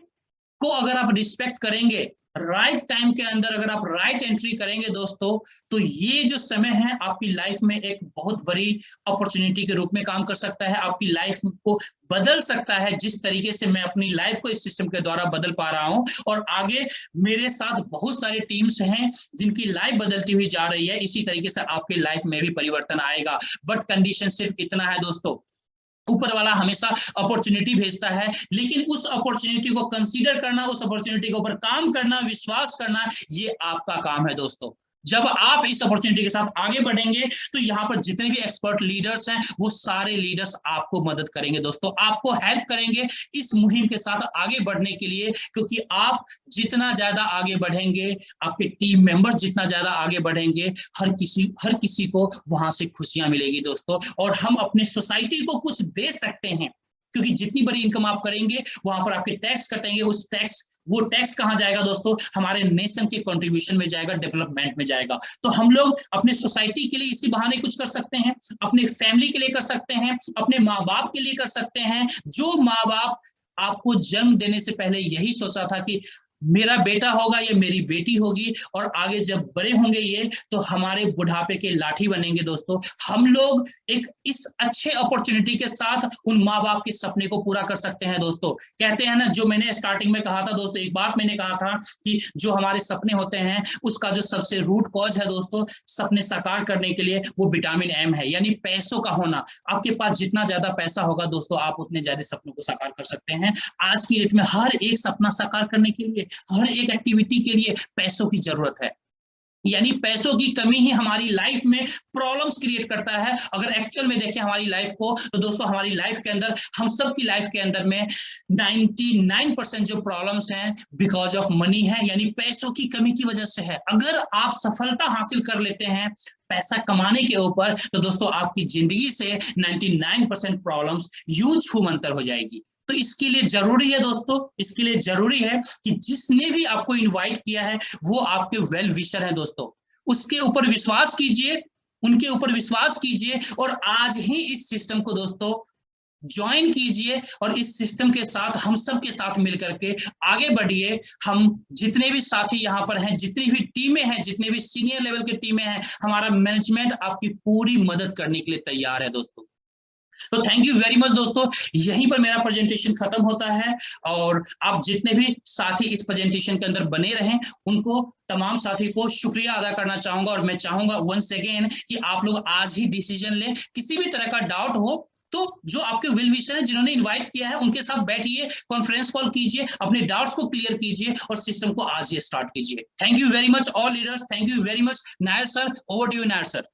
को अगर आप रिस्पेक्ट करेंगे, राइट टाइम के अंदर अगर आप राइट एंट्री करेंगे दोस्तों, तो ये जो समय है आपकी लाइफ में एक बहुत बड़ी अपॉर्चुनिटी के रूप में काम कर सकता है, आपकी लाइफ को बदल सकता है। जिस तरीके से मैं अपनी लाइफ को इस सिस्टम के द्वारा बदल पा रहा हूं, और आगे मेरे साथ बहुत सारे टीम्स हैं जिनकी लाइफ बदलती हुई जा रही है, इसी तरीके से आपकी लाइफ में भी परिवर्तन आएगा। बट कंडीशन सिर्फ इतना है दोस्तों, ऊपर वाला हमेशा अपॉर्चुनिटी भेजता है, लेकिन उस अपॉर्चुनिटी को कंसीडर करना, उस अपॉर्चुनिटी के ऊपर काम करना, विश्वास करना, ये आपका काम है दोस्तों। जब आप इस अपॉर्चुनिटी के साथ आगे बढ़ेंगे तो यहाँ पर जितने भी एक्सपर्ट लीडर्स हैं वो सारे लीडर्स आपको मदद करेंगे दोस्तों, आपको हेल्प करेंगे इस मुहिम के साथ आगे बढ़ने के लिए। क्योंकि आप जितना ज्यादा आगे बढ़ेंगे, आपके टीम मेंबर्स जितना ज्यादा आगे बढ़ेंगे, हर किसी को वहां से खुशियां मिलेगी दोस्तों, और हम अपने सोसाइटी को कुछ दे सकते हैं। क्योंकि जितनी बड़ी इनकम आप करेंगे वहां पर आपके टैक्स कटेंगे, वो टैक्स कहां जाएगा दोस्तों? हमारे नेशन के कंट्रीब्यूशन में जाएगा, डेवलपमेंट में जाएगा। तो हम लोग अपने सोसाइटी के लिए इसी बहाने कुछ कर सकते हैं, अपने फैमिली के लिए कर सकते हैं, अपने माँ बाप के लिए कर सकते हैं। जो माँ बाप आपको जन्म देने से पहले यही सोचा था कि मेरा बेटा होगा, ये मेरी बेटी होगी, और आगे जब बड़े होंगे ये तो हमारे बुढ़ापे के लाठी बनेंगे दोस्तों। हम लोग एक इस अच्छे अपॉर्चुनिटी के साथ उन माँ बाप के सपने को पूरा कर सकते हैं दोस्तों। कहते हैं ना, जो मैंने स्टार्टिंग में कहा था दोस्तों, एक बात मैंने कहा था कि जो हमारे सपने होते हैं उसका जो सबसे रूट कॉज है दोस्तों, सपने साकार करने के लिए वो विटामिन एम है, यानी पैसों का होना। आपके पास जितना ज्यादा पैसा होगा दोस्तों, आप उतने ज्यादा सपनों को साकार कर सकते हैं। आज की डेट में हर एक सपना साकार करने के लिए, हर एक एक्टिविटी के लिए पैसों की जरूरत है। यानी पैसों की कमी ही हमारी लाइफ में प्रॉब्लम्स क्रिएट करता है। अगर एक्चुअल में देखें हमारी लाइफ को, तो दोस्तों हमारी लाइफ के अंदर, हम सब की लाइफ के अंदर में 99% जो प्रॉब्लम्स हैं बिकॉज ऑफ मनी है, यानी पैसों की कमी की वजह से है। अगर आप सफलता हासिल कर लेते हैं पैसा कमाने के ऊपर, तो दोस्तों आपकी जिंदगी से 99% प्रॉब्लम्स यूं छूमंतर हो जाएगी। तो इसके लिए जरूरी है दोस्तों, इसके लिए जरूरी है कि जिसने भी आपको इनवाइट किया है वो आपके वेल विशर है दोस्तों। उसके ऊपर विश्वास कीजिए, उनके ऊपर विश्वास कीजिए, और आज ही इस सिस्टम को दोस्तों ज्वाइन कीजिए, और इस सिस्टम के साथ हम सब के साथ मिलकर के आगे बढ़िए। हम जितने भी साथी यहाँ पर हैं, जितनी भी टीमें हैं, जितने भी सीनियर लेवल की टीमें हैं, हमारा मैनेजमेंट आपकी पूरी मदद करने के लिए तैयार है दोस्तों। तो थैंक यू वेरी मच दोस्तों, यहीं पर मेरा प्रेजेंटेशन खत्म होता है। और आप जितने भी साथी इस प्रेजेंटेशन के अंदर बने रहें, उनको तमाम साथी को शुक्रिया अदा करना चाहूंगा। और मैं चाहूंगा वंस अगेन कि आप लोग आज ही डिसीजन लें। किसी भी तरह का डाउट हो तो जो आपके वेल विशर हैं, जिन्होंने इनवाइट किया है, उनके साथ बैठिए, कॉन्फ्रेंस कॉल कीजिए, अपने डाउट्स को क्लियर कीजिए और सिस्टम को आज ही स्टार्ट कीजिए। Thank you very much all leaders, thank you very much. Nair sir, over to you Nair sir.